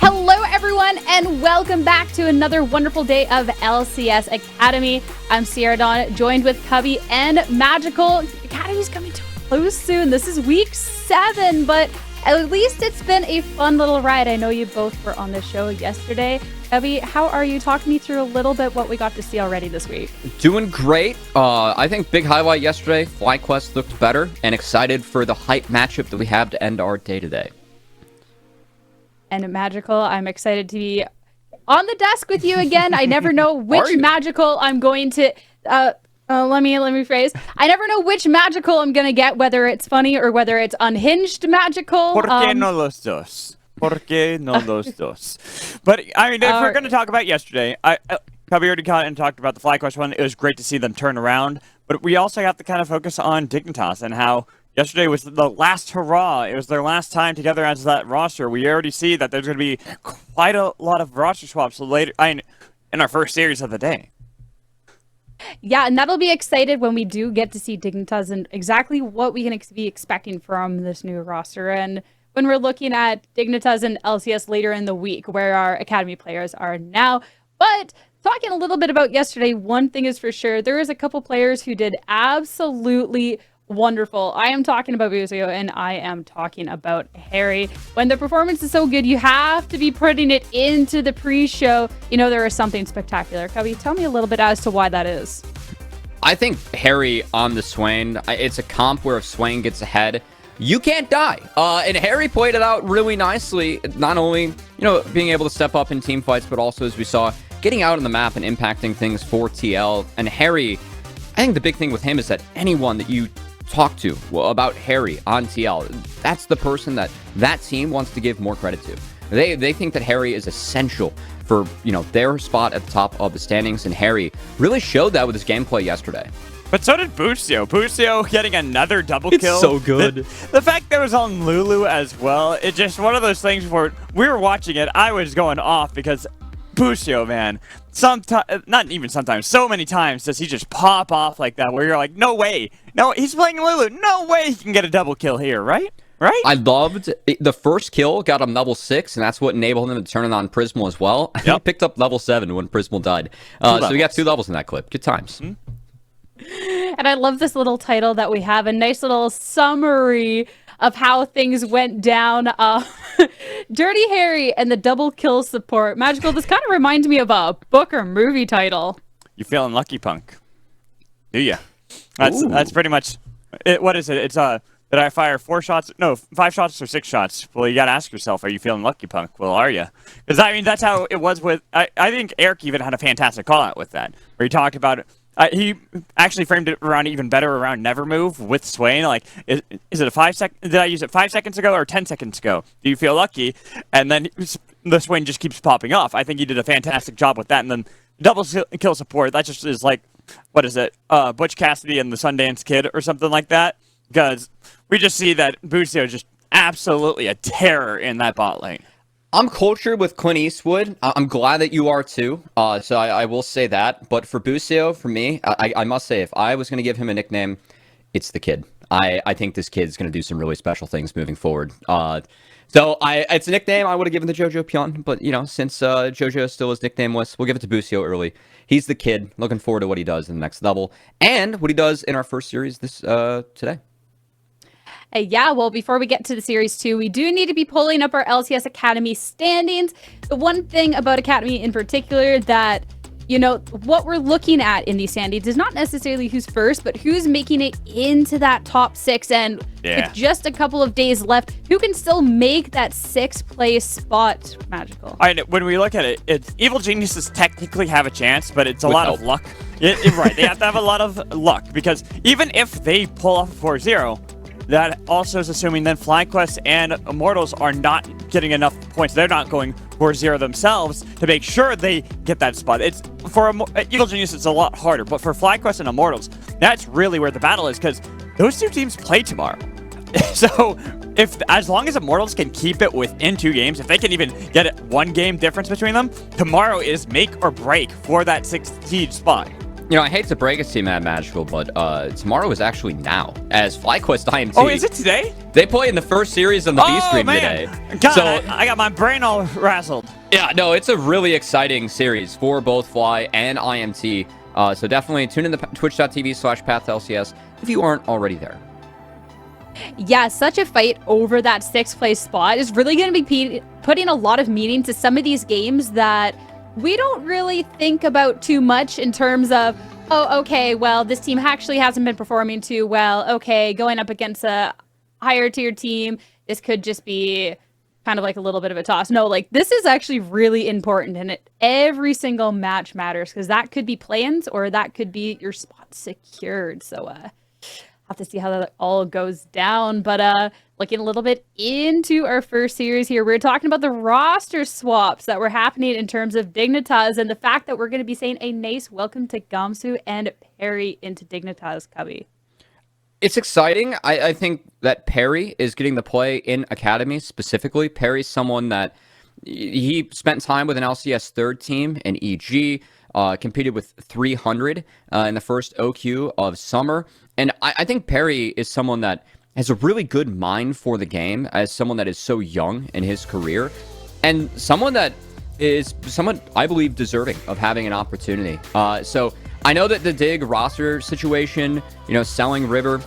Hello, everyone, and welcome back to another wonderful day of LCS Academy. I'm Sierra Dawn, joined with Cubby and Magical. Academy's coming to a close soon. This is week 7, but at least it's been a fun little ride. I know you both were on the show yesterday. Cubby, how are you? Talk me through a little bit what we got to see already this week. Doing great. I think big highlight yesterday. FlyQuest looked better, and excited for the hype matchup that we have to end our day today. And Magical, I'm excited to be on the desk with you again. I never know which Magical I'm going to... let me rephrase. I never know which Magical I'm going to get, whether it's funny or whether it's unhinged Magical. ¿Por qué no los dos? ¿Por qué no los dos? But, I mean, if we're going to talk about yesterday, Cubby already caught and talked about the FlyQuest one. It was great to see them turn around. But we also have to kind of focus on Dignitas and how yesterday was the last hurrah. It was their last time together as that roster. We already see that there's going to be quite a lot of roster swaps later in our first series of the day. Yeah, and that'll be excited when we do get to see Dignitas and exactly what we can be expecting from this new roster. And when we're looking at Dignitas and LCS later in the week, where our Academy players are now. But talking a little bit about yesterday, one thing is for sure, there is a couple players who did absolutely wonderful. I am talking about Buzio and I am talking about Harry. When the performance is so good, you have to be putting it into the pre-show. You know, there is something spectacular. Cubby, tell me a little bit as to why that is. I think Harry on the Swain, it's a comp where if Swain gets ahead, you can't die. And Harry played it out really nicely, not only, being able to step up in team fights, but also, as we saw, getting out on the map and impacting things for TL. And Harry, I think the big thing with him is that anyone that you talk to about Harry on TL, that's the person that team wants to give more credit to. They think that Harry is essential for, their spot at the top of the standings, and Harry really showed that with his gameplay yesterday. But so did Buzio. Buzio getting another double kill. It's so good. The fact that it was on Lulu as well, it's just one of those things where we were watching it, I was going off because Buzio, man, not even sometimes, so many times does he just pop off like that, where you're like, no way. No, he's playing Lulu. No way he can get a double kill here, right? Right? I loved the first kill, got him level 6, and that's what enabled him to turn it on Prismal as well. Yep. He picked up level 7 when Prismal died. So we got 2 levels in that clip. Good times. Mm-hmm. And I love this little title that we have, a nice little summary of how things went down. Dirty Harry and the double kill support. Magical, this kind of reminds me of a book or movie title. You feeling lucky, punk? Do ya? That's pretty much it. What is it? It's did I fire 4 shots? No, 5 shots or 6 shots? Well, you gotta ask yourself, are you feeling lucky, punk? Well, are you? Because I mean, that's how it was with. I think Eric even had a fantastic call out with that, where he talked about it. He actually framed it around even better around Never Move with Swain. Like, is it a 5 second? Did I use it 5 seconds ago or 10 seconds ago? Do you feel lucky? And then the Swain just keeps popping off. I think he did a fantastic job with that. And then double kill support, that just is like, what is it? Butch Cassidy and the Sundance Kid or something like that. Because we just see that Buzio is just absolutely a terror in that bot lane. I'm cultured with Clint Eastwood. I'm glad that you are too. So I will say that. But for Buzio, for me, I must say, if I was going to give him a nickname, it's the Kid. I think this kid's going to do some really special things moving forward. So it's a nickname I would have given to Jojo Pion. But, since Jojo still his nickname was, we'll give it to Buzio early. He's the Kid. Looking forward to what he does in the next level. And what he does in our first series today. Yeah, well, before we get to the Series 2, we do need to be pulling up our LCS Academy standings. The one thing about Academy in particular that, what we're looking at in these standings is not necessarily who's first, but who's making it into that top 6. And with just a couple of days left, who can still make that 6th place spot, Magical? When we look at it, Evil Geniuses technically have a chance, but it's a lot of luck. Right, they have to have a lot of luck, because even if they pull off a 4-0, that also is assuming then FlyQuest and Immortals are not getting enough points. They're not going 4-0 themselves to make sure they get that spot. It's for Evil Genius, it's a lot harder, but for FlyQuest and Immortals, that's really where the battle is, because those 2 teams play tomorrow. So as long as Immortals can keep it within 2 games, if they can even get 1 game difference between them, tomorrow is make or break for that 6th seed spot. I hate to break it to you, Mad Magical, but tomorrow is actually now, as FlyQuest IMT. Oh, is it today? They play in the first series on the B stream today. God, So I got my brain all razzled. yeah, no, it's a really exciting series for both Fly and IMT. So definitely tune in to twitch.tv/PathLCS if you aren't already there. Yeah, such a fight over that 6th place spot is really going to be putting a lot of meaning to some of these games that we don't really think about too much in terms of, oh, okay, well, this team actually hasn't been performing too well. Okay, going up against a higher tier team, this could just be kind of like a little bit of a toss. No, like this is actually really important, and every single match matters because that could be plans or that could be your spot secured. So have to see how that all goes down. But looking a little bit into our first series here, we're talking about the roster swaps that were happening in terms of Dignitas and the fact that we're going to be saying a nice welcome to Gamsu and Perry into Dignitas, Cubby. It's exciting. I think that Perry is getting the play in Academy specifically. Perry's someone that he spent time with an LCS third team in EG, competed with 300 in the first OQ of summer. And I think Perry is someone that has a really good mind for the game as someone that is so young in his career and someone that is someone I believe deserving of having an opportunity. So I know that the Dig roster situation, selling River,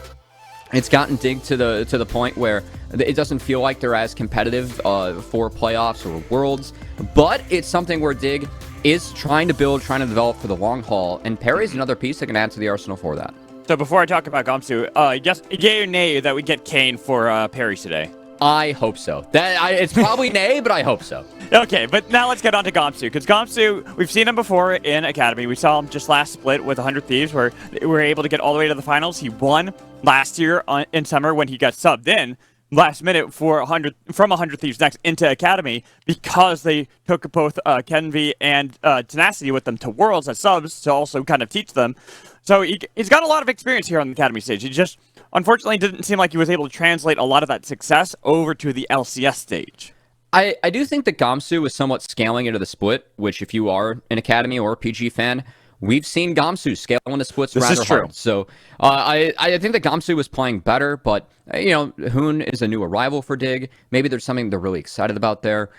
it's gotten Dig to the point where it doesn't feel like they're as competitive for playoffs or worlds, but it's something where Dig is trying to develop for the long haul, and Perry's another piece that can add to the arsenal for that. So before I talk about Gamsu, just yay or nay that we get Kane for Perry today? I hope so. It's probably nay, but I hope so. Okay, but now let's get on to Gamsu, because Gamsu, we've seen him before in Academy. We saw him just last split with 100 Thieves, where we were able to get all the way to the finals. He won last year in summer when he got subbed in last minute for 100 Thieves Next into Academy because they took both Kenvi and Tenacity with them to Worlds as subs to also kind of teach them. So he's got a lot of experience here on the Academy stage. He just, unfortunately, didn't seem like he was able to translate a lot of that success over to the LCS stage. I do think that Gamsu was somewhat scaling into the split, which if you are an Academy or a PG fan, we've seen Gamsu scale into splits rather hard. So I think that Gamsu was playing better, but Hoon is a new arrival for Dig. Maybe there's something they're really excited about there.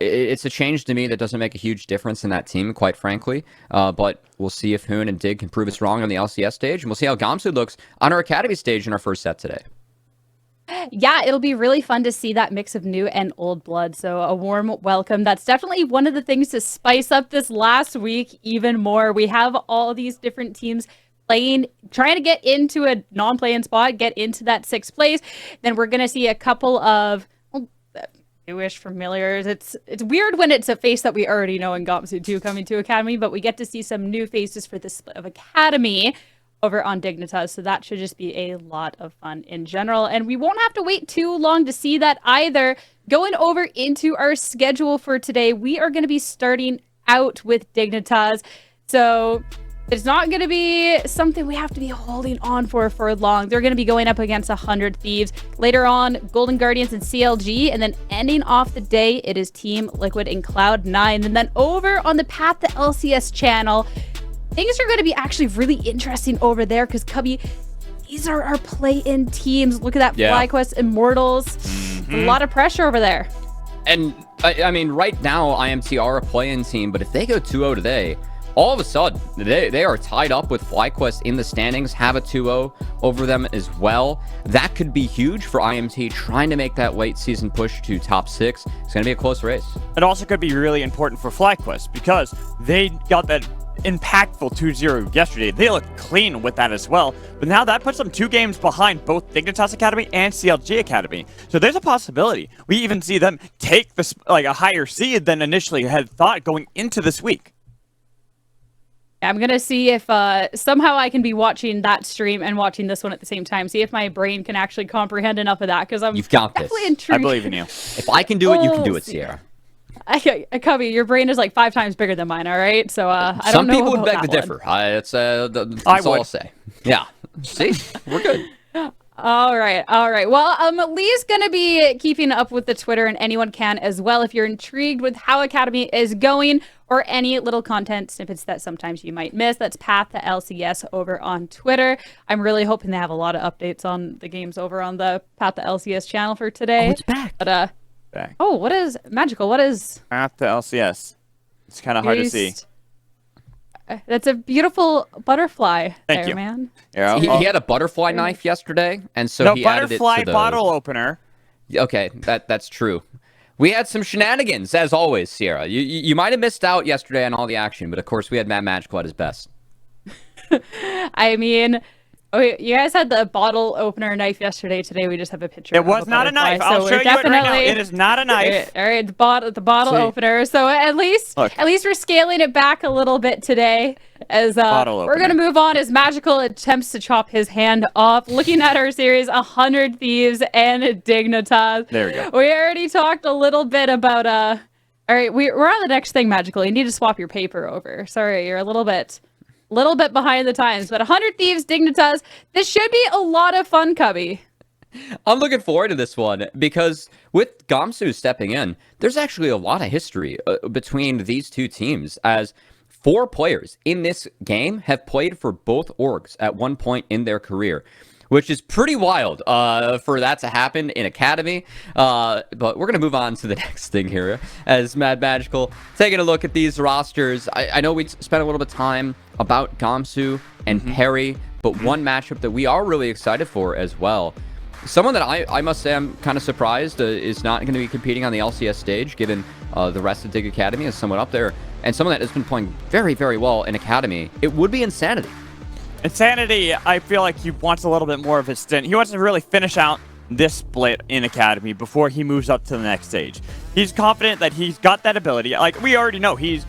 It's a change to me that doesn't make a huge difference in that team, quite frankly. But we'll see if Hoon and Dig can prove us wrong on the LCS stage, and we'll see how Gamsu looks on our Academy stage in our first set today. Yeah, it'll be really fun to see that mix of new and old blood. So a warm welcome. That's definitely one of the things to spice up this last week even more. We have all these different teams trying to get into a non-playing spot, get into that 6th place. Then we're going to see a couple of newish familiars. It's weird when it's a face that we already know in Gamsu 2 coming to Academy, but we get to see some new faces for the split of Academy over on Dignitas, so that should just be a lot of fun in general. And we won't have to wait too long to see that either. Going over into our schedule for today, we are going to be starting out with Dignitas. So it's not going to be something we have to be holding on for long. They're going to be going up against 100 Thieves. Later on, Golden Guardians and CLG. And then ending off the day, it is Team Liquid and Cloud9. And then over on the Path to LCS channel, things are going to be actually really interesting over there because, Cubby, these are our play-in teams. Look at that, FlyQuest Immortals. Mm-hmm. A lot of pressure over there. And, I mean, right now, IMT are a play-in team, but if they go 2-0 today, all of a sudden, they are tied up with FlyQuest in the standings, have a 2-0 over them as well. That could be huge for IMT trying to make that late season push to top 6. It's going to be a close race. It also could be really important for FlyQuest because they got that impactful 2-0 yesterday. They looked clean with that as well, but now that puts them 2 games behind both Dignitas Academy and CLG Academy. So there's a possibility we even see them take this a higher seed than initially had thought going into this week. I'm going to see if somehow I can be watching that stream and watching this one at the same time. See if my brain can actually comprehend enough of that, because You've got definitely this. intrigued. I believe in you. If I can do it, you can do it, Sierra. Cubby, your brain is like 5 times bigger than mine, all right? So I don't know. Some people would about beg to that differ. one. That's all I'll say. Yeah. See? We're good. All right, all right. Well, I'm at least going to be keeping up with the Twitter, and anyone can as well if you're intrigued with how Academy is going or any little content snippets that sometimes you might miss. That's Path to LCS over on Twitter. I'm really hoping they have a lot of updates on the games over on the Path to LCS channel for today. Oh, it's back. But Back. oh, what is Magical? What is Path to LCS. It's kind of hard to see. That's a beautiful butterfly Thank there, you. man. Yeah, He had a butterfly knife yesterday, and so no he added it butterfly to the bottle opener. Okay, that's true. We had some shenanigans, as always, Sierra. You might have missed out yesterday on all the action, but of course we had Matt Magical at his best. I mean, you guys had the bottle opener knife yesterday. Today we just have a picture. It was not a knife. I'll show you it right now. It is not a knife. All right, the bottle opener. So at least we're scaling it back a little bit today. As we're gonna move on as Magical attempts to chop his hand off. Looking at our series, 100 Thieves and Dignitas. There we go. We already talked a little bit about All right, we're on the next thing, Magical. You need to swap your paper over. Sorry, you're a little bit behind the times, but 100 Thieves, Dignitas. This should be a lot of fun, Cubby. I'm looking forward to this one because with Gamsu stepping in, there's actually a lot of history between these two teams, as 4 players in this game have played for both orgs at one point in their career, which is pretty wild for that to happen in Academy. But we're going to move on to the next thing here as Mad Magical taking a look at these rosters. I know we spent a little bit of time about Gamsu and Perry, but one matchup that we are really excited for as well. Someone that I must say I'm kind of surprised is not going to be competing on the LCS stage, given the rest of DIGA Academy is somewhat up there. And someone that has been playing very, very well in Academy, it would be Insanity. Insanity, I feel like he wants a little bit more of his stint. He wants to really finish out this split in Academy before he moves up to the next stage. He's confident that he's got that ability. Like, we already know he's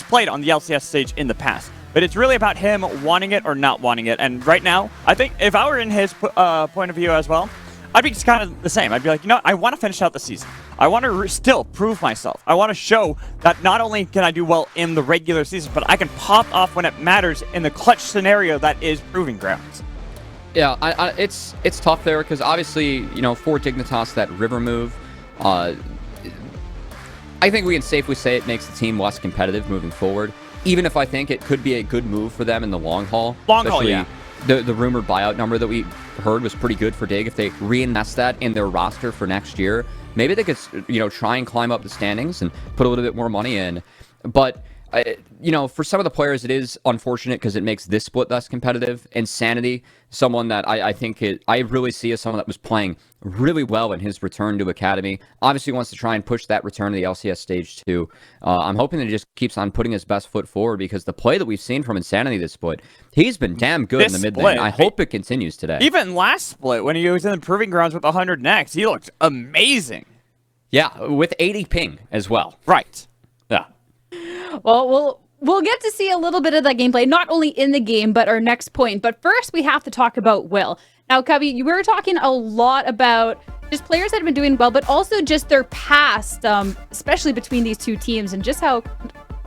played on the LCS stage in the past. But it's really about him wanting it or not wanting it. And right now, I think if I were in his point of view as well, I'd be kind of the same. I'd be like, you know, I want to finish out the season. I want to still prove myself. I want to show that not only can I do well in the regular season, but I can pop off when it matters in the clutch scenario that is Proving Grounds. Yeah, it's tough there because obviously, you know, for Dignitas, that river move, I think we can safely say it makes the team less competitive moving forward. Even if I think it could be a good move for them in the long haul. Long haul, yeah. The rumored buyout number that we heard was pretty good for Dig. If they reinvest that in their roster for next year, maybe they could, you know, try and climb up the standings and put a little bit more money in. But, you know, for some of the players, it is unfortunate because it makes this split less competitive. Insanity, someone that I think I really see as someone that was playing really well in his return to Academy. Obviously wants to try and push that return to the LCS stage too. I'm hoping that he just keeps on putting his best foot forward because the play that we've seen from Insanity this split, he's been damn good in the mid lane. I hope it continues today. Even last split, when he was in the Proving Grounds with 100 next, he looked amazing. Yeah, with 80 ping as well. Right. Yeah. Well, we'll get to see a little bit of that gameplay, not only in the game, but our next point. But first, we have to talk about Will. Now, Cubby, you were talking a lot about just players that have been doing well, but also just their past, especially between these two teams, and just how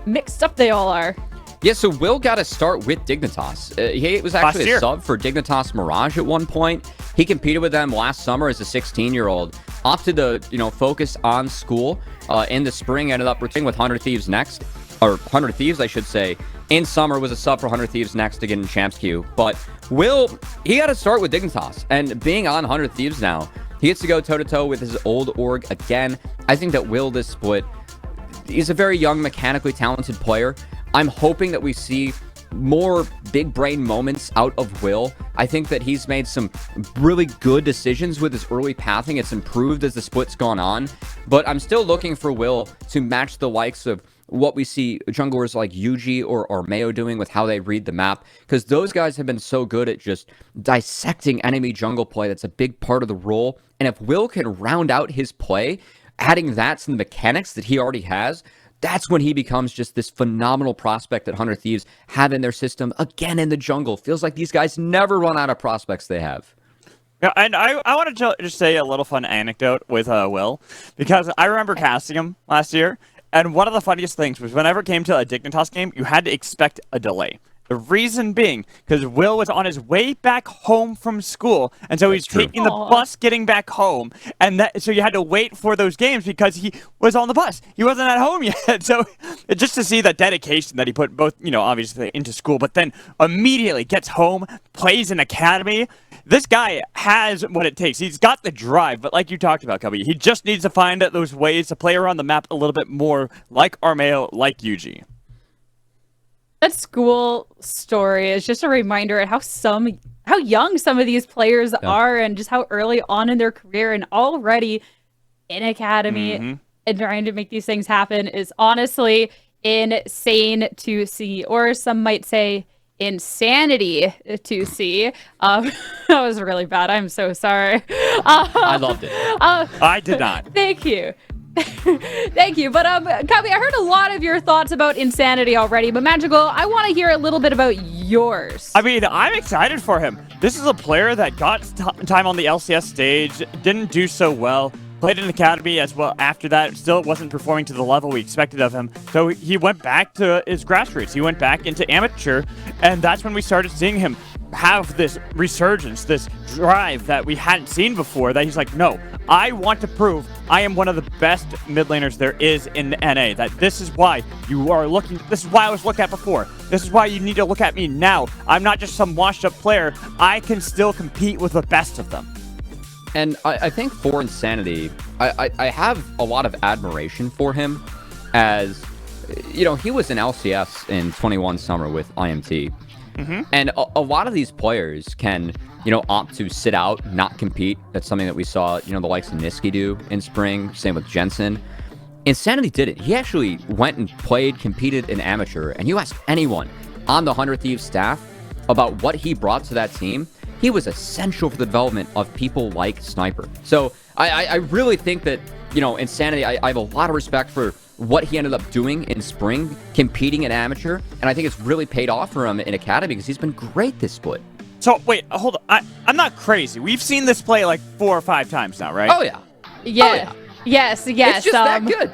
mixed up they all are. Yeah, so Will got to start with Dignitas. He was actually a sub for Dignitas Mirage at one point. He competed with them last summer as a 16-year-old. Opted to, you know, focus on school. In the spring, ended up returning with 100 Thieves next. Or 100 Thieves, I should say. In summer, was a sub for 100 Thieves next to get in Champs queue. But Will, he got to start with Dignitas. And being on 100 Thieves now, he gets to go toe-to-toe with his old org again. I think that Will, this split, he's a very young, mechanically talented player. I'm hoping that we see more big brain moments out of Will. I think that he's made some really good decisions with his early pathing. It's improved as the split's gone on, but I'm still looking for Will to match the likes of what we see junglers like Yuji or Mayo doing with how they read the map, because those guys have been so good at just dissecting enemy jungle play. That's a big part of the role, and if Will can round out his play, adding that to the mechanics that he already has, that's when he becomes just this phenomenal prospect that 100 Thieves have in their system. Again, in the jungle. Feels like these guys never run out of prospects they have. Yeah, and I want to just say a little fun anecdote with Will, because I remember casting him last year, and one of the funniest things was whenever it came to a Dignitas game, you had to expect a delay. The reason being, because Will was on his way back home from school, and so he's taking the bus getting back home, and so you had to wait for those games because he was on the bus. He wasn't at home yet. So just to see that dedication that he put both, obviously into school, but then immediately gets home, plays in academy. This guy has what it takes. He's got the drive, but like you talked about, Cubby, he just needs to find those ways to play around the map a little bit more, like Armeo, like Yuji. That school story is just a reminder at how young some of these players are, and just how early on in their career and already in academy and trying to make these things happen is honestly insane to see, or some might say insanity to see. That was really bad. I'm so sorry. I loved it. I did not. Thank you. Thank you. But Cubby, I heard a lot of your thoughts about insanity already, but Magical, I want to hear a little bit about yours. I mean, I'm excited for him. This is a player that got time on the LCS stage, didn't do so well, played in academy as well after that, still wasn't performing to the level we expected of him. So he went back to his grassroots. He went back into amateur, and that's when we started seeing him have this resurgence, this drive that we hadn't seen before, that he's like, no, I want to prove I am one of the best mid laners there is in NA, that this is why you are looking, this is why I was looked at before, this is why you need to look at me now. I'm not just some washed up player, I can still compete with the best of them. And I think for Insanity, I have a lot of admiration for him, as, he was in LCS in 21 summer with IMT. And a lot of these players can, opt to sit out, not compete. That's something that we saw, the likes of Niski do in spring. Same with Jensen. Insanity didn't. He actually went and played, competed in amateur. And you ask anyone on the 100 Thieves staff about what he brought to that team, he was essential for the development of people like Sniper. So I really think that, Insanity, I have a lot of respect for what he ended up doing in spring, competing in amateur, and I think it's really paid off for him in academy because he's been great this split. So, wait, hold on. I'm not crazy. We've seen this play like 4 or 5 times now, right? Oh, yeah. Yeah. Oh, yeah. Yes. It's just that good.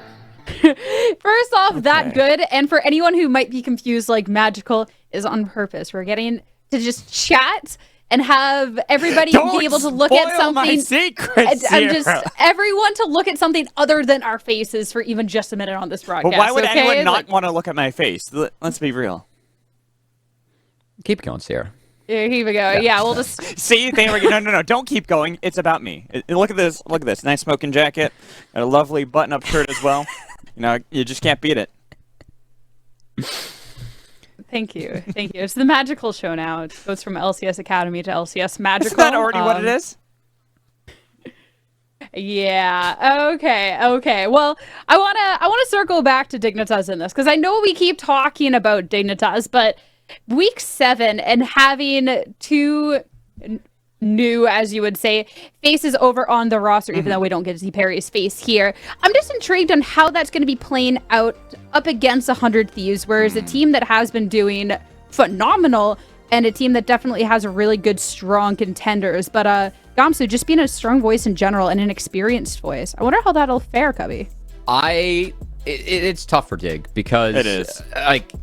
First off, that good, and for anyone who might be confused, like Magical is on purpose. We're getting to just chat and have everybody be able to look at something. My secrets and just everyone to look at something other than our faces for even just a minute on this broadcast. But why would anyone not want to look at my face? Let's be real. Keep going, Sierra. Here we go. Yeah, we'll just see. No. Don't keep going. It's about me. Look at this. Look at this. Nice smoking jacket. Got a lovely button-up shirt as well. You just can't beat it. Thank you. It's the Magical show now. It goes from LCS Academy to LCS Magical. Isn't that already what it is? Yeah. Okay. Well, I wanna circle back to Dignitas in this, because I know we keep talking about Dignitas, but week 7 and having 2 new, as you would say, faces over on the roster, even though we don't get to see Perry's face here. I'm just intrigued on how that's going to be playing out up against 100 Thieves, whereas a team that has been doing phenomenal and a team that definitely has a really good, strong contenders. But Gamsu, just being a strong voice in general and an experienced voice, I wonder how that'll fare, Cubby. It's tough for Dig, because it is.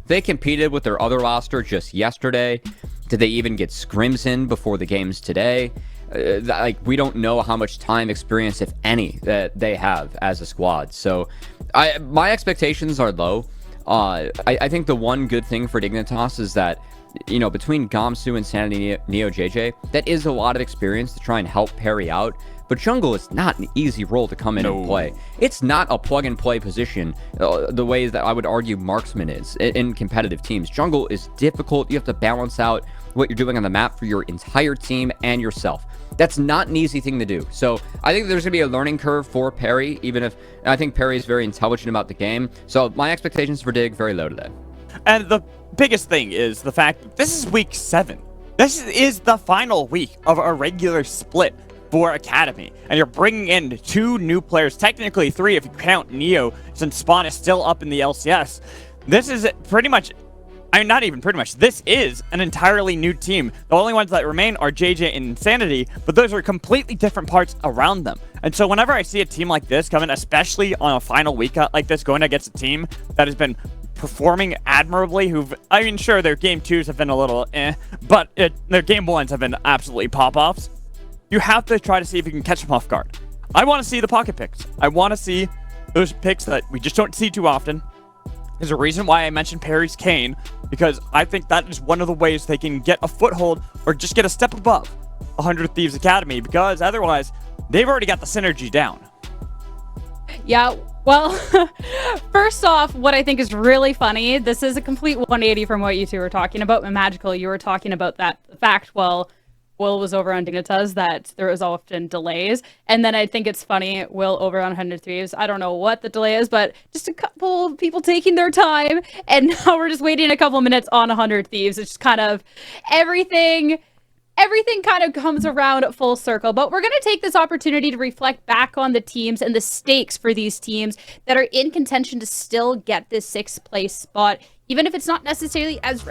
They competed with their other roster just yesterday. Did they even get scrims in before the games today? We don't know how much time, experience, if any, that they have as a squad. So my expectations are low. I think the one good thing for Dignitas is that, between Gamsu, Insanity, Neo, JJ, that is a lot of experience to try and help Perry out. But jungle is not an easy role to come in and play. It's not a plug-and-play position the way that I would argue marksman is in competitive teams. Jungle is difficult. You have to balance out what you're doing on the map for your entire team and yourself. That's not an easy thing to do. So I think there's going to be a learning curve for Perry, even if I think Perry is very intelligent about the game. So my expectations for Dig, very low today. And the biggest thing is the fact that this is week 7. This is the final week of a regular split for Academy, and you're bringing in 2 new players, technically 3 if you count Neo, since Spawn is still up in the LCS. This is pretty much, not even pretty much, this is an entirely new team. The only ones that remain are JJ and Insanity, but those are completely different parts around them. And so whenever I see a team like this come in, especially on a final week like this, going against a team that has been performing admirably, I mean, sure, their game 2s have been a little but their game 1s have been absolutely pop-offs. You have to try to see if you can catch them off guard. I want to see the pocket picks. I want to see those picks that we just don't see too often. There's a reason why I mentioned Perry's Kane, because I think that is one of the ways they can get a foothold or just get a step above 100 Thieves Academy, because otherwise, they've already got the synergy down. Yeah, well, first off, what I think is really funny, this is a complete 180 from what you two were talking about. And Magical, you were talking about that fact while Will was over on Dignitas that there was often delays. And then I think it's funny, Will over on 100 Thieves. I don't know what the delay is, but just a couple people taking their time. And now we're just waiting a couple minutes on 100 Thieves. It's just kind of everything kind of comes around at full circle. But we're going to take this opportunity to reflect back on the teams and the stakes for these teams that are in contention to still get this 6th place spot. Even if it's not necessarily as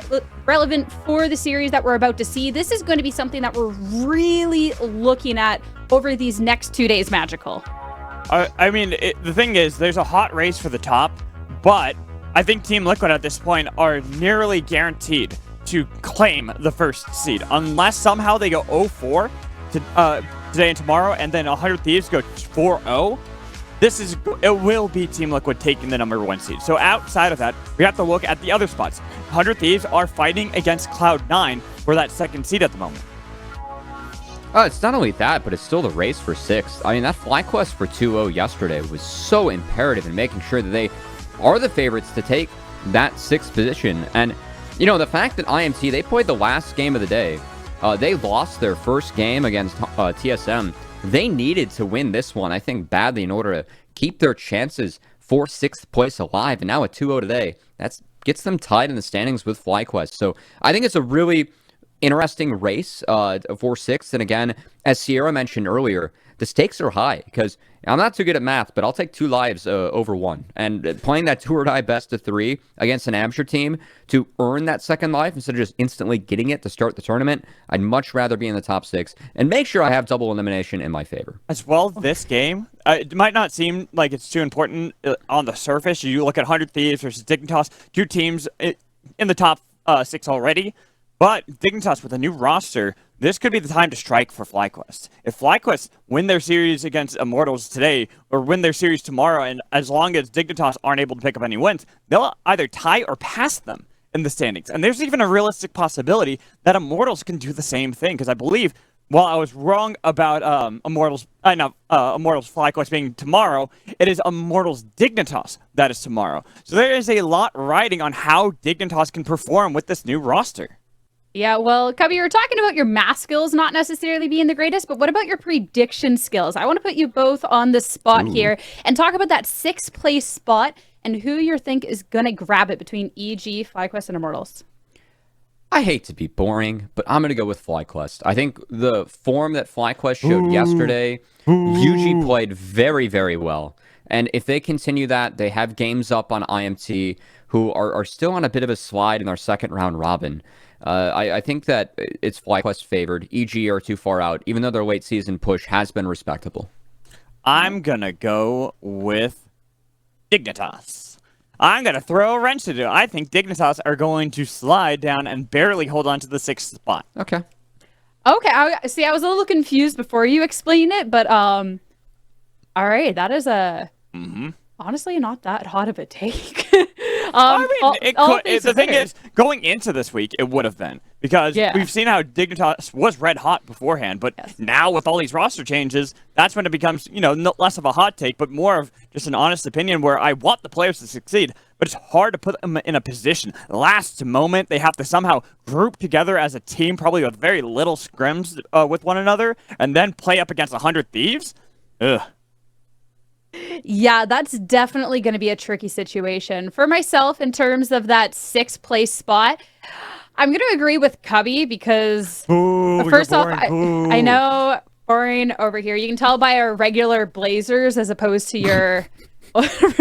relevant for the series that we're about to see, this is going to be something that we're really looking at over these next 2 days, Magical. I mean, the thing is, there's a hot race for the top, but I think Team Liquid at this point are nearly guaranteed to claim the first seed, unless somehow they go 0-4 today and tomorrow, and then 100 Thieves go 4-0. It will be Team Liquid taking the number 1 seed. So outside of that, we have to look at the other spots. 100 Thieves are fighting against Cloud9 for that 2nd seed at the moment. It's not only that, but it's still the race for 6th. I mean, that FlyQuest for 2-0 yesterday was so imperative in making sure that they are the favorites to take that 6th position. And you know, the fact that IMT, they played the last game of the day. They lost their first game against TSM. They needed to win this one, I think, badly in order to keep their chances for 6th place alive. And now a 2-0 today, that gets them tied in the standings with FlyQuest. So I think it's a really interesting race for 6th. And again, as Sierra mentioned earlier, the stakes are high because I'm not too good at math, but I'll take 2 lives over 1. And playing that 2-or-die best of 3 against an amateur team to earn that 2nd life instead of just instantly getting it to start the tournament, I'd much rather be in the top 6 and make sure I have double elimination in my favor. As well, this game, it might not seem like it's too important on the surface. You look at 100 Thieves versus Dignitas, 2 teams in the top 6 already. But Dignitas with a new roster, this could be the time to strike for FlyQuest. If FlyQuest win their series against Immortals today or win their series tomorrow, and as long as Dignitas aren't able to pick up any wins, they'll either tie or pass them in the standings. And there's even a realistic possibility that Immortals can do the same thing, because I believe, while I was wrong about Immortals FlyQuest being tomorrow, it is Immortals Dignitas that is tomorrow. So there is a lot riding on how Dignitas can perform with this new roster. Yeah, well, Cubby, you were talking about your math skills not necessarily being the greatest, but what about your prediction skills? I want to put you both on the spot here and talk about that 6th place spot and who you think is going to grab it between EG, FlyQuest, and Immortals. I hate to be boring, but I'm going to go with FlyQuest. I think the form that FlyQuest showed yesterday, UG played very, very well. And if they continue that, they have games up on IMT, who are still on a bit of a slide in our 2nd round robin. I think that it's FlyQuest favored. EG are too far out, even though their late season push has been respectable. I'm going to go with Dignitas. I'm going to throw a wrench into it. I think Dignitas are going to slide down and barely hold on to the 6th spot. Okay. Okay, I was a little confused before you explained it, but all right, that is honestly not that hot of a take. The thing is, going into this week, it would have been. Because we've seen how Dignitas was red hot beforehand, but now with all these roster changes, that's when it becomes, less of a hot take, but more of just an honest opinion where I want the players to succeed, but it's hard to put them in a position. Last moment, they have to somehow group together as a team, probably with very little scrims with one another, and then play up against 100 Thieves? Ugh. Yeah, that's definitely going to be a tricky situation. For myself, in terms of that 6th place spot, I'm going to agree with Cubby because, first off, I know boring over here. You can tell by our regular blazers as opposed to your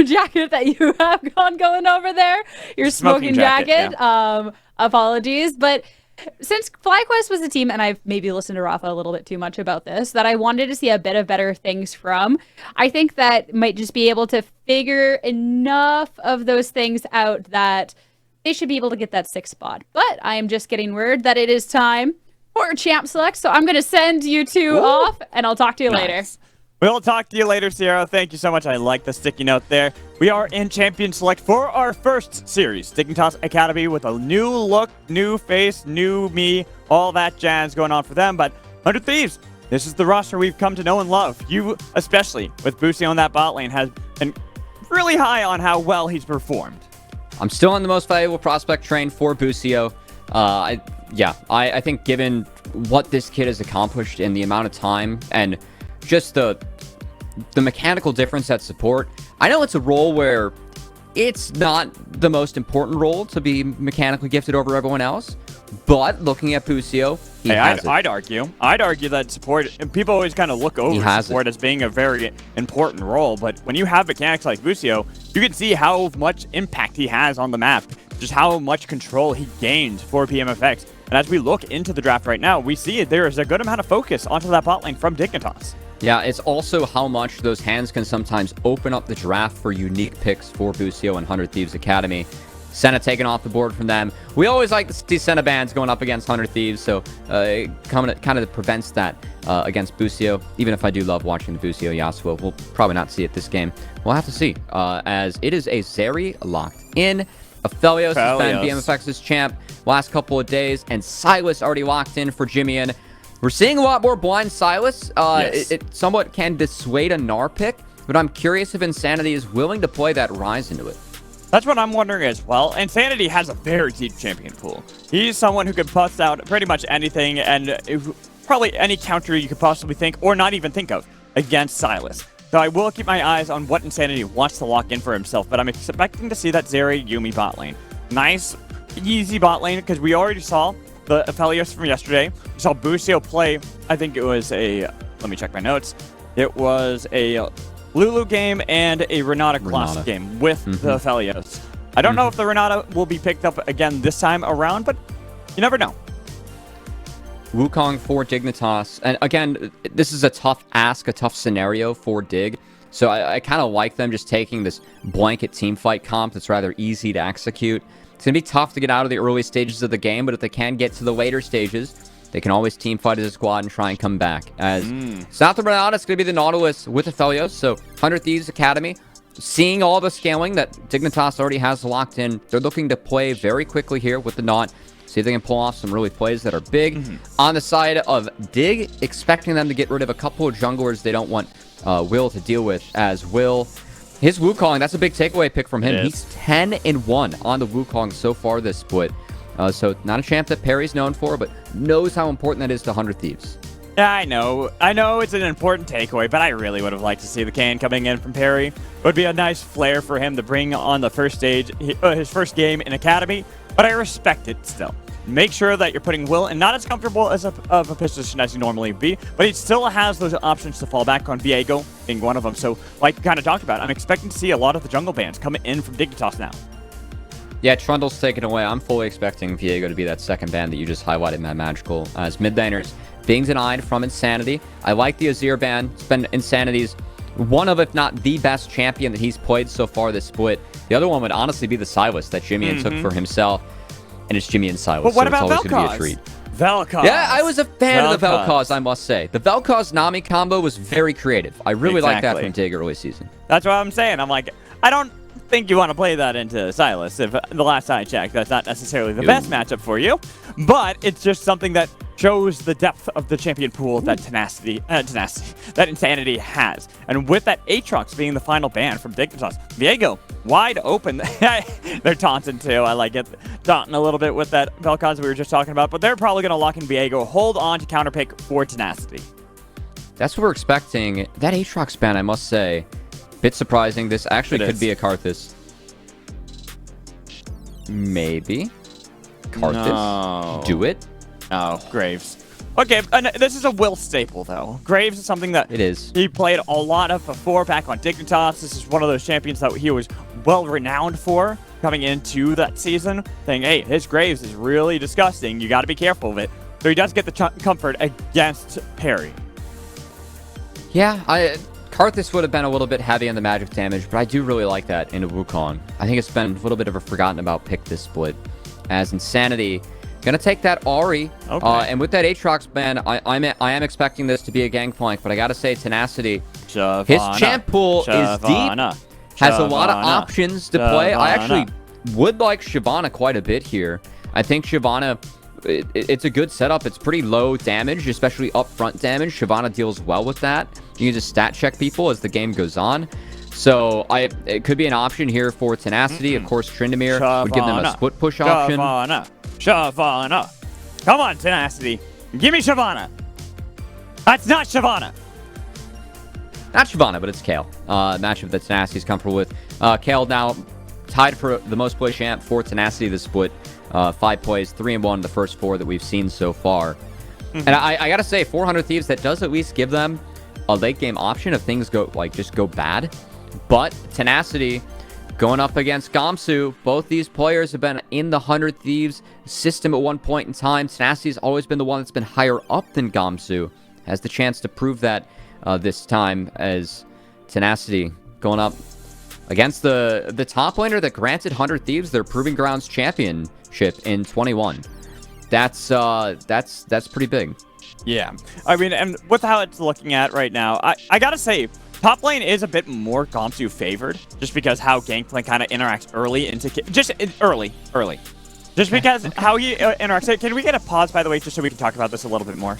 jacket that you have going over there. Your smoking jacket. Yeah. Apologies. But Since FlyQuest was a team, and I've maybe listened to Rafa a little bit too much about this, that I wanted to see a bit of better things from, I think that might just be able to figure enough of those things out that they should be able to get that 6th spot. But I am just getting word that it is time for Champ Select, so I'm going to send you two off, and I'll talk to you later. We'll talk to you later, Sierra. Thank you so much. I like the sticky note there. We are in Champion Select for our first series. Dignitas Academy with a new look, new face, new me, all that jazz going on for them. But 100 Thieves, this is the roster we've come to know and love. You, especially with Boosie on that bot lane, has been really high on how well he's performed. I'm still on the most valuable prospect train for Busio. I think given what this kid has accomplished in the amount of time and just the mechanical difference at support, I know it's a role where it's not the most important role to be mechanically gifted over everyone else, but looking at Busio, I'd argue that support, people always kind of look over support as being a very important role, but when you have mechanics like Busio, you can see how much impact he has on the map, just how much control he gained for PMFX. And as we look into the draft right now, we see there is a good amount of focus onto that bot lane from Dignitas. Yeah, it's also how much those hands can sometimes open up the draft for unique picks for Busio and 100 Thieves Academy. Senna taken off the board from them. We always like to see Senna bans going up against 100 Thieves, so it kind of prevents that against Busio. Even if I do love watching the Busio Yasuo, we'll probably not see it this game. We'll have to see, as it is a Zeri locked in. Aphelios has been BMFX's champ last couple of days, and Silas already locked in for Jimmy. We're seeing a lot more blind Silas. Yes. It somewhat can dissuade a Gnar pick, but I'm curious if Insanity is willing to play that Rise into it. That's what I'm wondering as well. Insanity has a very deep champion pool. He's someone who could bust out pretty much anything and probably any counter you could possibly think or not even think of against Silas. So I will keep my eyes on what Insanity wants to lock in for himself, but I'm expecting to see that Zeri Yuumi bot lane. Nice, easy bot lane, because we already saw the Aphelios from yesterday. We saw Busio play, I think it was let me check my notes. It was a Lulu game and a Renata Classic game with the Aphelios. I don't know if the Renata will be picked up again this time around, but you never know. Wukong for Dignitas. And again, this is a tough ask, a tough scenario for Dig. So I kind of like them just taking this blanket team fight comp that's rather easy to execute. It's going to be tough to get out of the early stages of the game, but if they can get to the later stages, they can always team fight as a squad and try and come back. As it's not the Renata, it's going to be the Nautilus with Aphelios. So 100 Thieves Academy, seeing all the scaling that Dignitas already has locked in, they're looking to play very quickly here with the Naut. See if they can pull off some really plays that are big. On the side of Dig, expecting them to get rid of a couple of junglers they don't want Will to deal with, as Will, his Wukong, that's a big takeaway pick from him. He's 10-1 on the Wukong so far this split. So not a champ that Perry's known for, but knows how important that is to 100 Thieves. Yeah, I know it's an important takeaway, but I really would have liked to see the Kane coming in from Perry. It would be a nice flair for him to bring on the first stage, his first game in Academy, but I respect it still. Make sure that you're putting Will in not as comfortable as of a position as you normally be, but he still has those options to fall back on, Viego being one of them. So, like kind of talked about, I'm expecting to see a lot of the jungle bans coming in from Dignitas now. Yeah, Trundle's taken away. I'm fully expecting Viego to be that second ban that you just highlighted, Mad Magical, as mid laners being denied from Insanity. I like the Azir ban. It's been Insanity's one of, if not the best champion that he's played so far this split. The other one would honestly be the Silas that Jimmy took for himself. And it's Jimmy and Silas. But what so about it's always going to be a treat. Vel'Koz. Yeah, I was a fan of the Vel'Koz, I must say. The Vel'Koz Nami combo was very creative. I really like that from Dig early season. That's what I'm saying. I'm like, I don't think you want to play that into Silas. If the last I checked, that's not necessarily the best matchup for you. But it's just something that shows the depth of the champion pool that that Insanity has. And with that Aatrox being the final ban from Dignitas, Viego wide open. They're taunting too. I like it. Taunting a little bit with that Vel'Koz we were just talking about, but they're probably going to lock in Viego, hold on to counterpick for Tenacity. That's what we're expecting. That Aatrox ban, I must say, bit surprising. This actually could be a Karthus. Maybe. Karthus? No. Do it? Oh, Graves. Okay, this is a Will staple, though. Graves is something that it is. He played a lot of before back on Dignitas. This is one of those champions that he was well-renowned for. coming into that season, saying, hey, his Graves is really disgusting. You got to be careful of it. So he does get the comfort against Harry. Yeah, Karthus would have been a little bit heavy on the magic damage, but I do really like that into Wukong. I think it's been a little bit of a forgotten about pick this split. As Insanity gonna take that Ahri, Okay. and with that Aatrox ban, I am expecting this to be a gangplank, but I gotta say Tenacity, his Shyvana. champ pool is Shyvana. deep, has a lot of Shyvana. options to play. I actually Shyvana. would like Shyvana quite a bit here. I think Shyvana, it's a good setup. It's pretty low damage, especially upfront damage. Shyvana deals well with that. You can just stat check people as the game goes on. So it could be an option here for Tenacity. Of course, Tryndamere would give them a split push option. Shyvana. Come on, Tenacity. Give me Shyvana. That's not Shyvana. Not Shyvana, but it's Kayle. Matchup that Tenacity's comfortable with. Kayle now tied for the most play champ for Tenacity this split. 5 plays, 3-1 in the first 4 that we've seen so far. And I gotta say, 400 Thieves, that does at least give them a late game option if things just go bad. But Tenacity going up against Gamsu, both these players have been in the 100 Thieves system at one point in time. Tenacity's always been the one that's been higher up than Gamsu. Has the chance to prove that this time, as Tenacity going up against the top laner that granted 100 Thieves their Proving Grounds championship in 21. That's pretty big. Yeah. I mean, and with how it's looking at right now, I gotta say, top lane is a bit more Gamsu favored, just because how Gangplank kind of interacts early into... early. Just because how he interacts... Can we get a pause, by the way, just so we can talk about this a little bit more?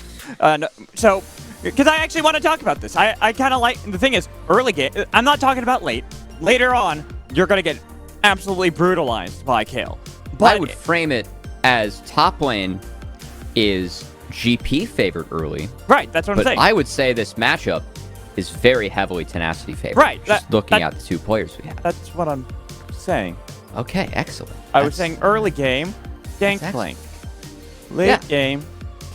So, because I actually want to talk about this. I kind of like... The thing is, early game... I'm not talking about late. Later on, you're going to get absolutely brutalized by Kayle. But I would frame it as top lane is GP favored early. Right, that's what I'm saying. I would say this matchup is very heavily Tenacity favored. Right. Just looking at the 2 players we have. That's what I'm saying. Okay, excellent. I was saying early game, Gangplank. Late game,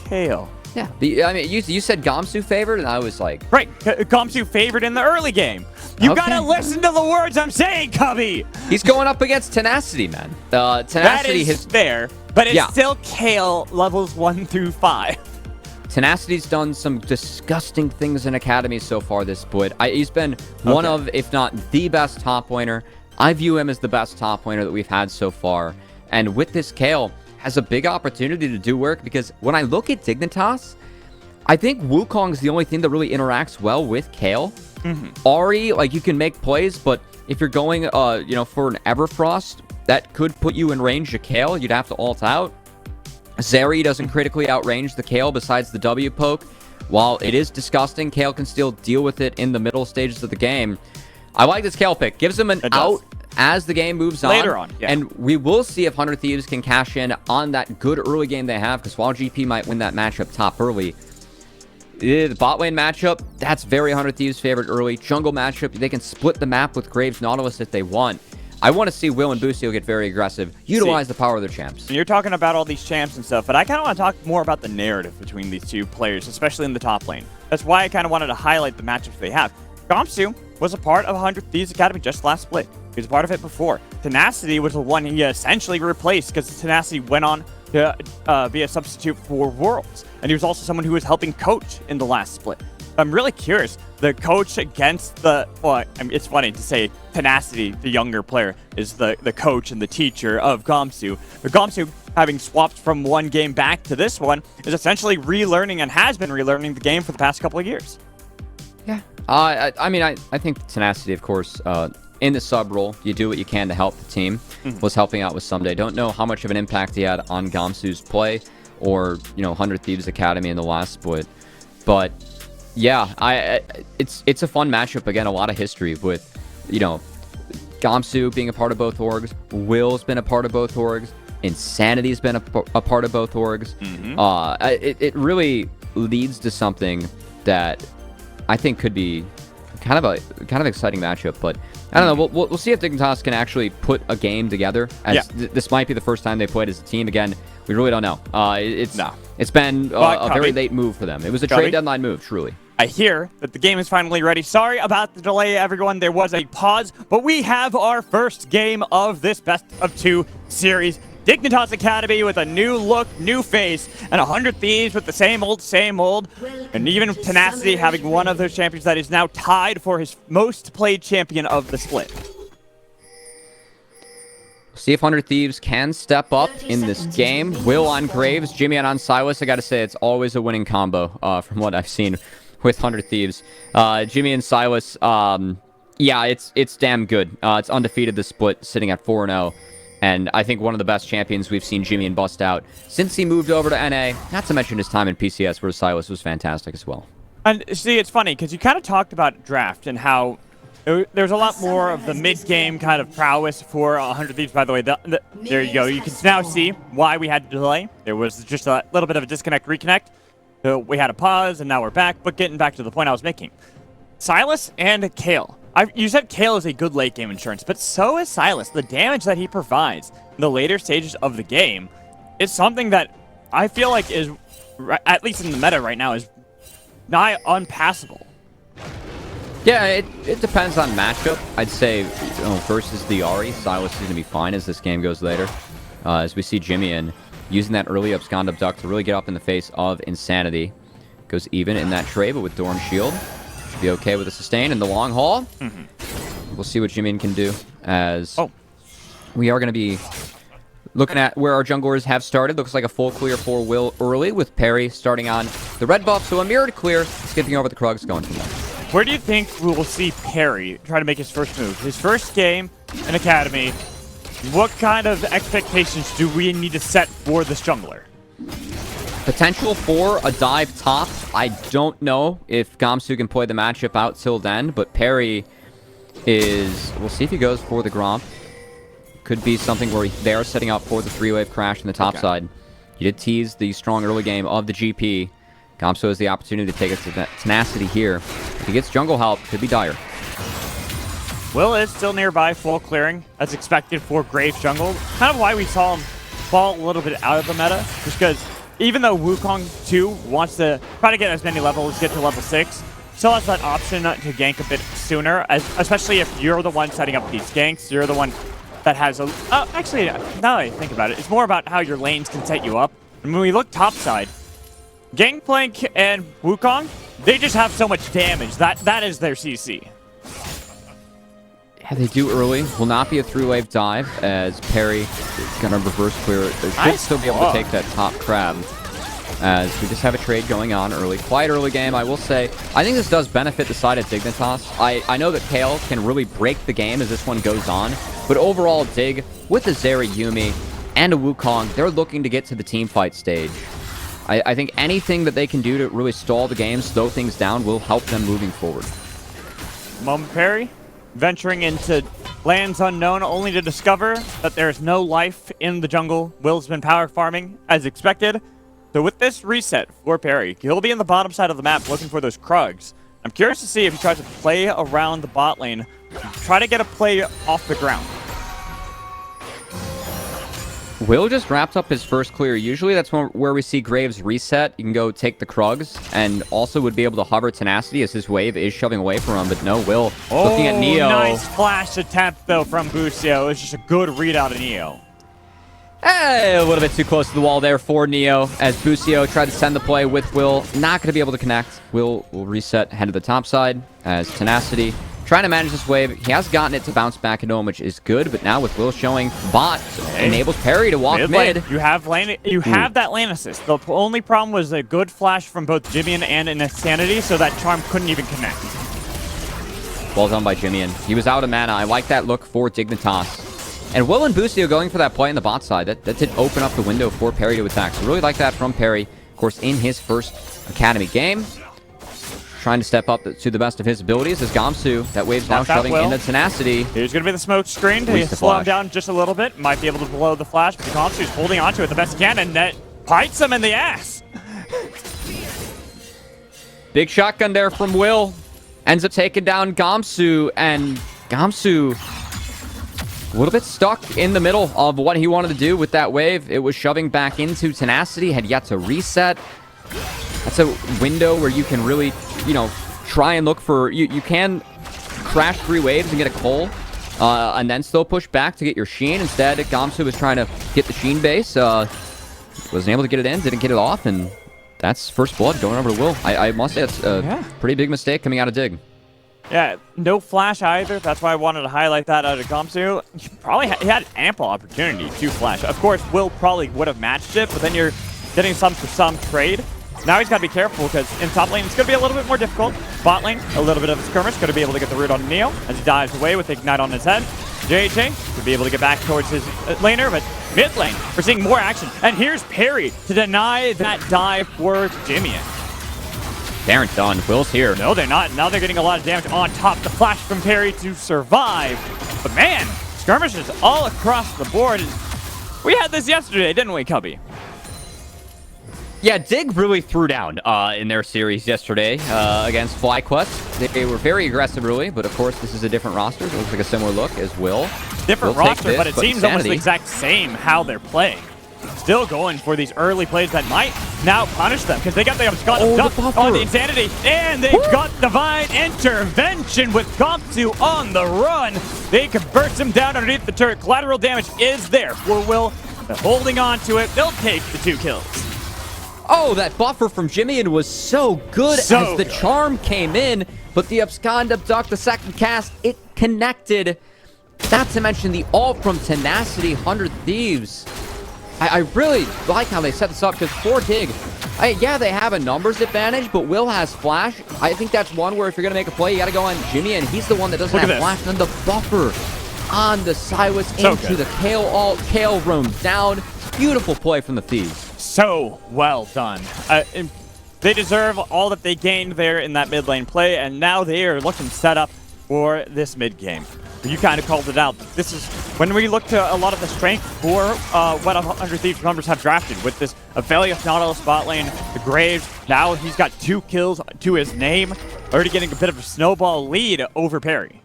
Kayle. Yeah. I mean, you said Gamsu favored, and I was like... Right, Gamsu favored in the early game. You gotta listen to the words I'm saying, Cubby! He's going up against Tenacity, man. Tenacity that is fair, but it's still Kayle levels 1 through 5. Tenacity's done some disgusting things in Academy so far this split. He's been one of, if not the best top laner. I view him as the best top laner that we've had so far. And with this, Kayle has a big opportunity to do work, because when I look at Dignitas, I think Wukong's the only thing that really interacts well with Kayle. Ahri, like, you can make plays, but if you're going, for an Everfrost, that could put you in range of Kayle. You'd have to ult out. Zeri doesn't critically outrange the Kayle besides the W poke. While it is disgusting, Kayle can still deal with it in the middle stages of the game. I like this Kayle pick. Gives him an out as the game moves on. Later on, yeah. And we will see if 100 Thieves can cash in on that good early game they have, because while GP might win that matchup top early, the bot lane matchup, that's very 100 Thieves favored early. Jungle matchup, they can split the map with Graves Nautilus if they want. I want to see Will and Boostio get very aggressive, utilize the power of their champs. And you're talking about all these champs and stuff, but I kind of want to talk more about the narrative between these 2 players, especially in the top lane. That's why I kind of wanted to highlight the matchups they have. Gamsu was a part of 100 Thieves Academy just last split. He was a part of it before. Tenacity was the one he essentially replaced, because Tenacity went on to be a substitute for Worlds. And he was also someone who was helping coach in the last split. I'm really curious. The coach against the... Well, I mean, it's funny to say Tenacity, the younger player, is the coach and the teacher of Gamsu. But Gamsu, having swapped from one game back to this one, is essentially relearning and has been relearning the game for the past couple of years. Yeah. I think Tenacity, of course, in the sub role, you do what you can to help the team. Was helping out with Someday. Don't know how much of an impact he had on Gamsu's play or, 100 Thieves Academy in the last split. But yeah, it's a fun matchup. Again, a lot of history with, Gamsu being a part of both orgs. Will's been a part of both orgs. Insanity's been a part of both orgs. It really leads to something that I think could be kind of exciting matchup. But I don't know. We'll see if Dignitas can actually put a game together. As this might be the first time they played as a team again. We really don't know. It's been a very late move for them. It was a trade deadline move, truly. I hear that the game is finally ready. Sorry about the delay, everyone. There was a pause, but we have our first game of this best of 2 series. Dignitas Academy with a new look, new face, and 100 Thieves with the same old, and even Tenacity having one of those champions that is now tied for his most played champion of the split. See if 100 Thieves can step up in this game. Will on Graves, Jimmy on Silas. I gotta say, it's always a winning combo from what I've seen with 100 Thieves. Jimmy and Silas, yeah, it's damn good. It's undefeated this split, sitting at 4-0. And I think one of the best champions we've seen Jimmy and bust out since he moved over to NA. Not to mention his time in PCS, where Silas was fantastic as well. And see, it's funny, because you kind of talked about draft and how there's a lot more of the mid-game kind of prowess for 100 Thieves. By the way, there you go. You can now see why we had to delay. There was just a little bit of a disconnect, reconnect. So we had a pause, and now we're back. But getting back to the point I was making. Silas and Kale. You said Kale is a good late-game insurance, but so is Silas. The damage that he provides in the later stages of the game is something that I feel like is, at least in the meta right now, is nigh unpassable. Yeah, it depends on matchup. I'd say versus the Ahri, Silas is going to be fine as this game goes later. As we see Jimmy in using that early abscond abduct to really get up in the face of Insanity. Goes even in that trade, but with Dorn Shield. Should be okay with the sustain in the long haul. We'll see what Jimmy can do as we are going to be looking at where our junglers have started. Looks like a full clear for Will early with Perry starting on the red buff. So a mirrored clear, skipping over the Krugs, going from there. Where do you think we will see Perry try to make his first move? His first game in Academy. What kind of expectations do we need to set for this jungler? Potential for a dive top. I don't know if Gamsu can play the matchup out till then, but Perry is... We'll see if he goes for the Gromp. Could be something where they are setting up for the 3-wave crash in the top side. He did tease the strong early game of the GP. Gamsu has the opportunity to take it to Tenacity here. If he gets jungle help, could be dire. Will is still nearby, full clearing, as expected for Graves jungle. Kind of why we saw him fall a little bit out of the meta, just because even though Wukong 2 wants to try to get as many levels, get to level 6, still has that option to gank a bit sooner, especially if you're the one setting up these ganks, you're the one that has a... actually, now that I think about it, it's more about how your lanes can set you up. And when we look topside, Gangplank and Wukong, they just have so much damage. That is their CC. Yeah, they do early. Will not be a 3-wave dive as Perry is going to reverse clear. They should still be able to take that top crab as we just have a trade going on early. Quite early game, I will say. I think this does benefit the side of Dignitas. I know that Kale can really break the game as this one goes on, but overall Dig, with a Zeri Yuumi and a Wukong, they're looking to get to the team fight stage. I think anything that they can do to really stall the game, slow things down, will help them moving forward. Perry venturing into lands unknown, only to discover that there's no life in the jungle. Will's been power farming as expected. So with this reset for Perry, he'll be in the bottom side of the map looking for those Krugs. I'm curious to see if he tries to play around the bot lane, try to get a play off the ground. Will just wrapped up his first clear. Usually that's where we see Graves reset. You can go take the Krugs and also would be able to hover Tenacity as his wave is shoving away from him. But no, Will looking at Neo. Nice flash attempt, though, from Busio. It's just a good readout of Neo. A little bit too close to the wall there for Neo as Busio tried to send the play with Will. Not going to be able to connect. Will reset, head to the top side as Tenacity trying to manage this wave. He has gotten it to bounce back into him, which is good, but now with Will showing bot, enables Perry to walk mid. You have that lane assist. The only problem was a good flash from both Jimmian and Insanity, so that charm couldn't even connect. Well done by Jimmian. He was out of mana. I like that look for Dignitas. And Will and Busio going for that play on the bot side. That did open up the window for Perry to attack. So really like that from Perry. Of course, in his first Academy game. Trying to step up to the best of his abilities as Gamsu. That wave's now shoving into Tenacity. Here's going to be the smoke screen to slow him down just a little bit. Might be able to blow the flash, but Gamsu's holding onto it the best he can, and that bites him in the ass. Big shotgun there from Will. Ends up taking down Gamsu, and Gamsu a little bit stuck in the middle of what he wanted to do with that wave. It was shoving back into Tenacity, had yet to reset. That's a window where you can really try and look for... You can crash 3 waves and get a Cole, and then still push back to get your Sheen. Instead, Gamsu was trying to get the Sheen base. Wasn't able to get it in, didn't get it off, and that's first blood going over to Will. I must say that's a pretty big mistake coming out of Dig. Yeah, no flash either. That's why I wanted to highlight that out of Gamsu. He had ample opportunity to flash. Of course, Will probably would have matched it, but then you're getting some for some trade. Now he's got to be careful because in top lane it's going to be a little bit more difficult. Bot lane, a little bit of a skirmish. Going to be able to get the root on Neo as he dives away with Ignite on his head. JJ could be able to get back towards his laner, but mid lane, we're seeing more action. And here's Perry to deny that dive for Jimmy. They aren't done. Will's here. No, they're not. Now they're getting a lot of damage on top. The flash from Perry to survive. But man, skirmishes all across the board. We had this yesterday, didn't we, Cubby? Yeah, Dig really threw down in their series yesterday against FlyQuest. They were very aggressive early, but of course this is a different roster. It looks like a similar look as Will. Different roster, but it seems almost the exact same how they're playing. Still going for these early plays that might now punish them because they got the on the Insanity, and they've got Divine Intervention with Gamsu on the run. They convert him down underneath the turret. Collateral damage is there for Will. They're holding on to it. They'll take the 2 kills. Oh, that buffer from Jimmy was so good as the charm came in, but the Abscond Abduct, the second cast, it connected. Not to mention the ult from Tenacity, 100 Thieves. I really like how they set this up because for Dig, yeah, they have a numbers advantage, but Will has Flash. I think that's one where if you're going to make a play, you got to go on Jimmy, and he's the one that doesn't have Flash. And then the buffer on the Silas into the Kale ult. Kale roam down. Beautiful play from the Thieves. So well done. They deserve all that they gained there in that mid lane play, and now they are looking set up for this mid game. You kind of called it out. This is when we look to a lot of the strength for what 100 Thieves members have drafted with this Aphelios Nautilus bot lane, the Graves. Now he's got 2 kills to his name, already getting a bit of a snowball lead over Perry.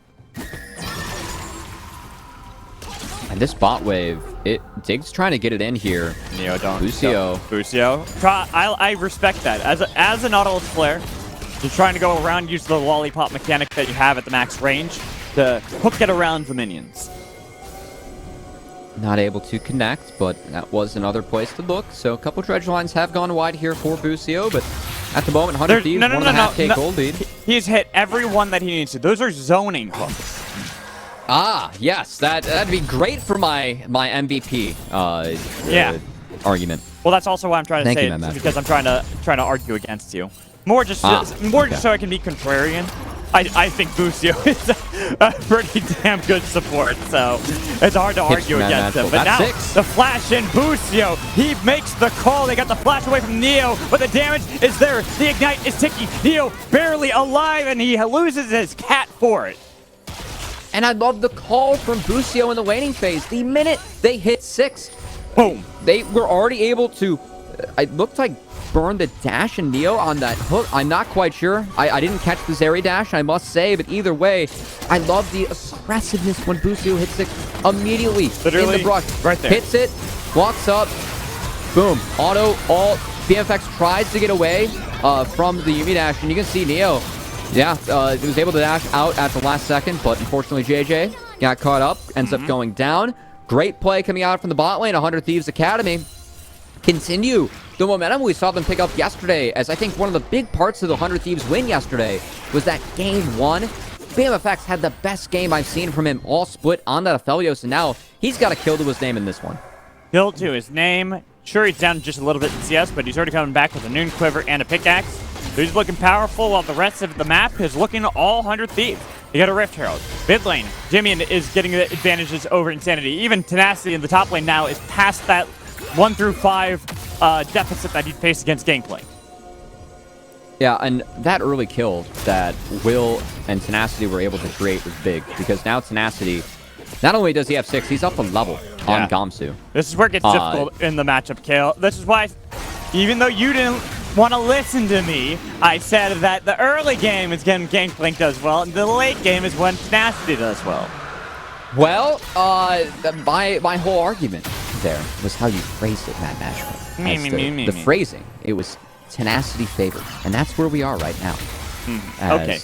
And this bot wave, Dig's trying to get it in here. Neo don't. Busio. I respect that. As a Nautilus player, you're trying to go around, use the lollipop mechanic that you have at the max range to hook it around the minions. Not able to connect, but that was another place to look. So a couple dredge lines have gone wide here for Busio, but at the moment, 100 Thieves, 1.5K gold lead. He's hit every one that he needs to. Those are zoning hooks. Ah, yes, that'd be great for my MVP argument. Well, that's also why I'm trying to say it, because I'm trying to argue against you. More just so I can be contrarian. I think Busio is a pretty damn good support, so it's hard to argue against him. But now, the flash in Busio, he makes the call. They got the flash away from Neo, but the damage is there. The Ignite is ticking. Neo barely alive, and he loses his cat for it. And I love the call from Busio in the laning phase. The minute they hit 6, boom. They were already able to, it looked like, burn the dash and Neo on that hook. I'm not quite sure. I didn't catch the Zeri dash, I must say, but either way, I love the aggressiveness when Busio hits 6 immediately in the brush. Right there. Hits it, walks up, boom, auto, ult. BFX tries to get away from the Yumi dash, and you can see Neo, he was able to dash out at the last second, but unfortunately JJ got caught up, ends up going down. Great play coming out from the bot lane, 100 Thieves Academy. Continue the momentum we saw them pick up yesterday, as I think one of the big parts of the 100 Thieves win yesterday was that game 1. BMFX had the best game I've seen from him, all split on that Aphelios, and now he's got a kill to his name in this one. Kill to his name. Sure, he's down just a little bit in CS, but he's already coming back with a Noon Quiver and a pickaxe. So he's looking powerful while the rest of the map is looking all 100 Thieves. You got a Rift Herald. Mid lane, Jimmy is getting the advantages over Insanity. Even Tenacity in the top lane now is past that 1 through 5 deficit that he'd face against Gangplank. Yeah, and that early kill that Will and Tenacity were able to create was big, because now Tenacity, not only does he have 6, he's up a level on Gamsu. This is where it gets difficult in the matchup, Kale. This is why, even though you didn't want to listen to me, I said that the early game is when Gangplank does well, and the late game is when Tenacity does well. Well, my whole argument there was how you phrased it, Matt Nashville. The phrasing, it was Tenacity favored, and that's where we are right now. Okay.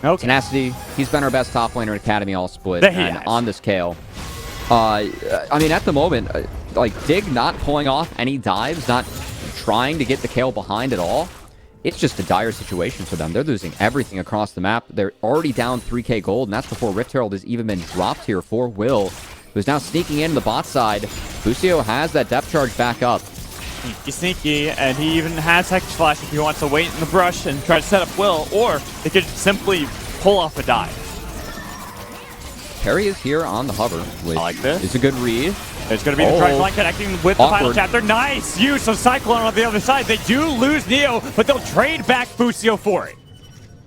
Okay. Tenacity, he's been our best top laner in Academy all split. There he And is. on this scale, I mean, at the moment, like, Dig not pulling off any dives, not trying to get the Kayle behind at all. It's just a dire situation for them. They're losing everything across the map. They're already down 3k gold, and that's before Rift Herald has even been dropped here for Will, who's now sneaking in the bot side. Busio has that depth charge back up. Sneaky, and he even has Hex Flash if he wants to wait in the brush and try to set up Will, or they could simply pull off a dive. Perry is here on the hover, which I like this. is a good read. There's going to be the drive line connecting with the final chapter. Nice use of Cyclone on the other side. They do lose Neo, but they'll trade back Busio for it.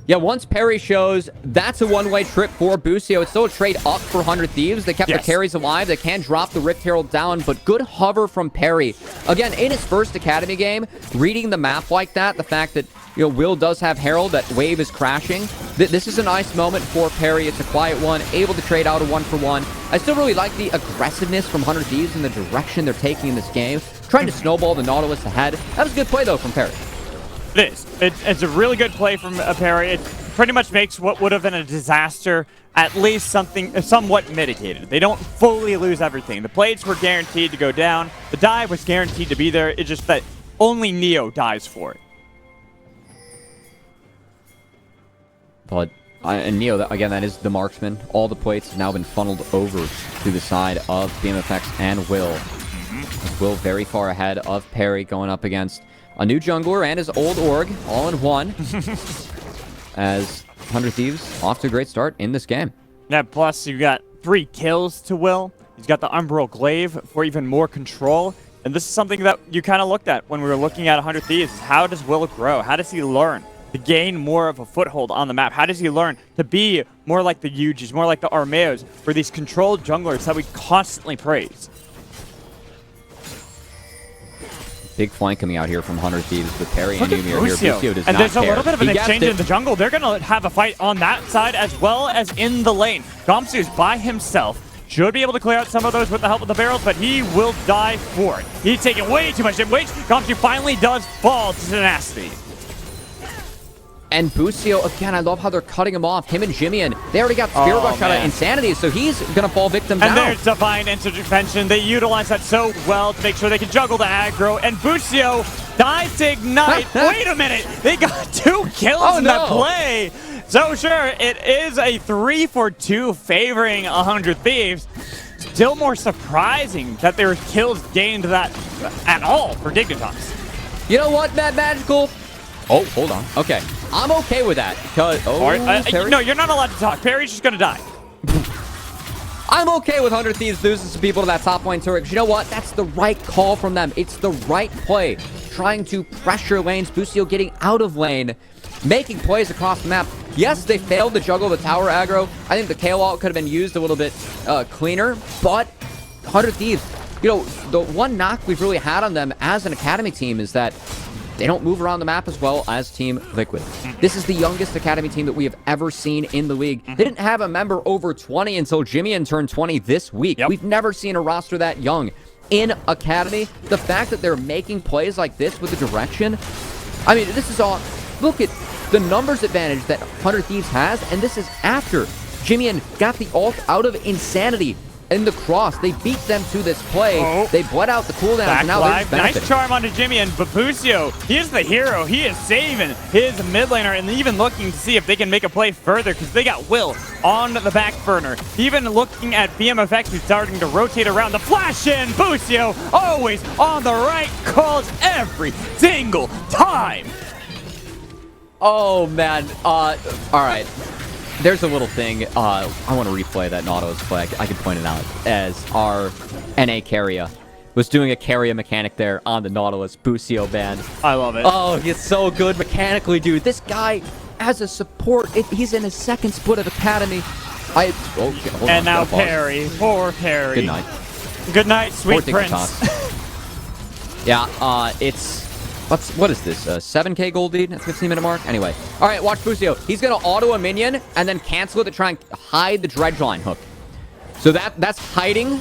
Yeah, once Perry shows, that's a one-way trip for Busio. It's still a trade up for 100 Thieves. They kept their carries alive. They can drop the Rift Herald down, but good hover from Perry. Again, in his first Academy game, reading the map like that, the fact that, you know, Will does have Herald, that wave is crashing. This is a nice moment for Perry. It's a quiet one, able to trade out a 1-for-1. I still really like the aggressiveness from 100 Thieves and the direction they're taking in this game, trying to snowball the Nautilus ahead. That was a good play, though, from Perry. It is. It's a really good play from Perry. It pretty much makes what would have been a disaster at least something somewhat mitigated. They don't fully lose everything. The plates were guaranteed to go down. The dive was guaranteed to be there. It's just that only Neo dies for it. But, and Neo, again, that is the marksman. All the plates have now been funneled over to the side of BMFX and Will. Will very far ahead of Perry, going up against a new jungler and his old org, all in one. As 100 Thieves off to a great start in this game. Yeah, plus you got 3 kills to Will. He's got the Umbral Glaive for even more control. And this is something that you kind of looked at when we were looking at 100 Thieves. How does Will grow? How does he learn to gain more of a foothold on the map? How does he learn to be more like the Yujis, more like the Armeos, for these controlled junglers that we constantly praise? Big flank coming out here from 100 Thieves with Perry and Yumi are here. Busio does and not there's a care. little bit of an He exchange guessed in the jungle. They're going to have a fight on that side as well as in the lane. Gamsu's by himself. Should be able to clear out some of those with the help of the barrels, but he will die for it. He's taking way too much damage. Gamsu finally does fall to tenacity. And Busio, again, I love how they're cutting him off. Him and Jimmy, they already got Spirit Rush out of Insanity, so he's going to fall victim now. And there's Divine Intervention. They utilize that so well to make sure they can juggle the aggro. And Busio dies to Ignite. Wait a minute. They got 2 kills in that play. So sure, it is a 3-for-2 favoring 100 Thieves. Still more surprising that there were kills gained that at all for Dignitas. You know what, Mad Magical? Oh, hold on. Okay. I'm okay with that. Because, no, you're not allowed to talk. Perry's just going to die. I'm okay with 100 Thieves losing some people to that top lane turret. You know what? That's the right call from them. It's the right play. Trying to pressure lanes. Busio getting out of lane. Making plays across the map. Yes, they failed to juggle the tower aggro. I think the Kayle ult could have been used a little bit cleaner. But 100 Thieves, you know, the one knock we've really had on them as an Academy team is that they don't move around the map as well as Team Liquid. This is the youngest Academy team that we have ever seen in the league. They didn't have a member over 20 until Jimmy turned 20 this week. We've never seen a roster that young in Academy. The fact that they're making plays like this with the direction, I mean, this is all, look at the numbers advantage that 100 Thieves has, and this is after Jimmy got the ult out of Insanity in the cross. They beat them to this play. They bled out the cooldown. Back and now live. they're Nice charm onto Jimmy, and Busio, he is the hero. He is saving his mid laner and even looking to see if they can make a play further because they got Will on the back burner. Even looking at BMFX, who's starting to rotate around. The flash in. Busio always on the right calls every single time. Oh, man. All right. There's a little thing. I want to replay that Nautilus play. I can point it out as our NA carrier was doing a carrier mechanic there on the Nautilus Busio band. I love it. Oh, he's so good mechanically, dude. This guy, as a support, he's in his second split of Academy. Hold and on, now Perry. Poor Perry. Good night. Good night, sweet prince. Yeah, it's... What is this? 7k gold lead at the 15-minute mark? Anyway. All right, watch Busio. He's going to auto a minion and then cancel it to try and hide the dredge line hook. So that's hiding.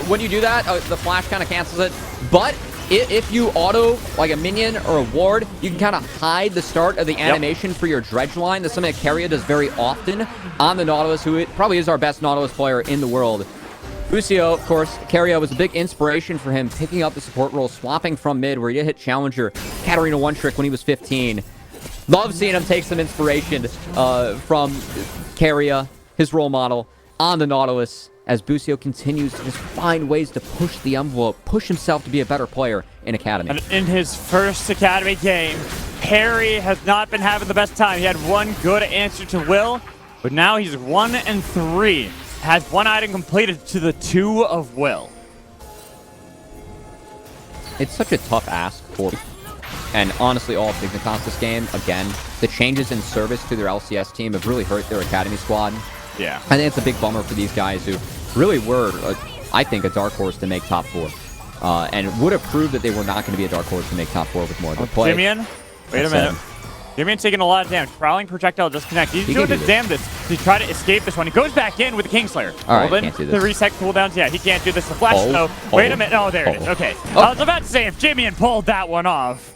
When you do that, the flash kind of cancels it. But if you auto like a minion or a ward, you can kind of hide the start of the animation for your dredge line. That's something that Keria does very often on the Nautilus, who probably is our best Nautilus player in the world. Busio, of course, Keria was a big inspiration for him, picking up the support role, swapping from mid, where he hit Challenger, Katarina one-trick when he was 15. Love seeing him take some inspiration from Keria, his role model, on the Nautilus, as Busio continues to just find ways to push the envelope, push himself to be a better player in Academy. And in his first Academy game, Harry has not been having the best time. He had one good answer to Will, but now he's 1-3. Has one item completed to the 2 of Will. It's such a tough ask for, and honestly, all of Dignitas this game, again, the changes in service to their LCS team have really hurt their Academy squad. Yeah. I think it's a big bummer for these guys who really were, I think, a dark horse to make top 4. And would have proved that they were not going to be a dark horse to make top 4 with more of their play. Jimmian, wait a minute. Jimmian's taking a lot of damage. Prowling projectile disconnect. He's doing his damnedest to try to escape this one. He goes back in with the Kingslayer. All right, can't do this. The reset cooldowns. Yeah, he can't do this. The flash though. Wait a minute. Oh, there it is. Okay. I was about to say, if Jimmian pulled that one off,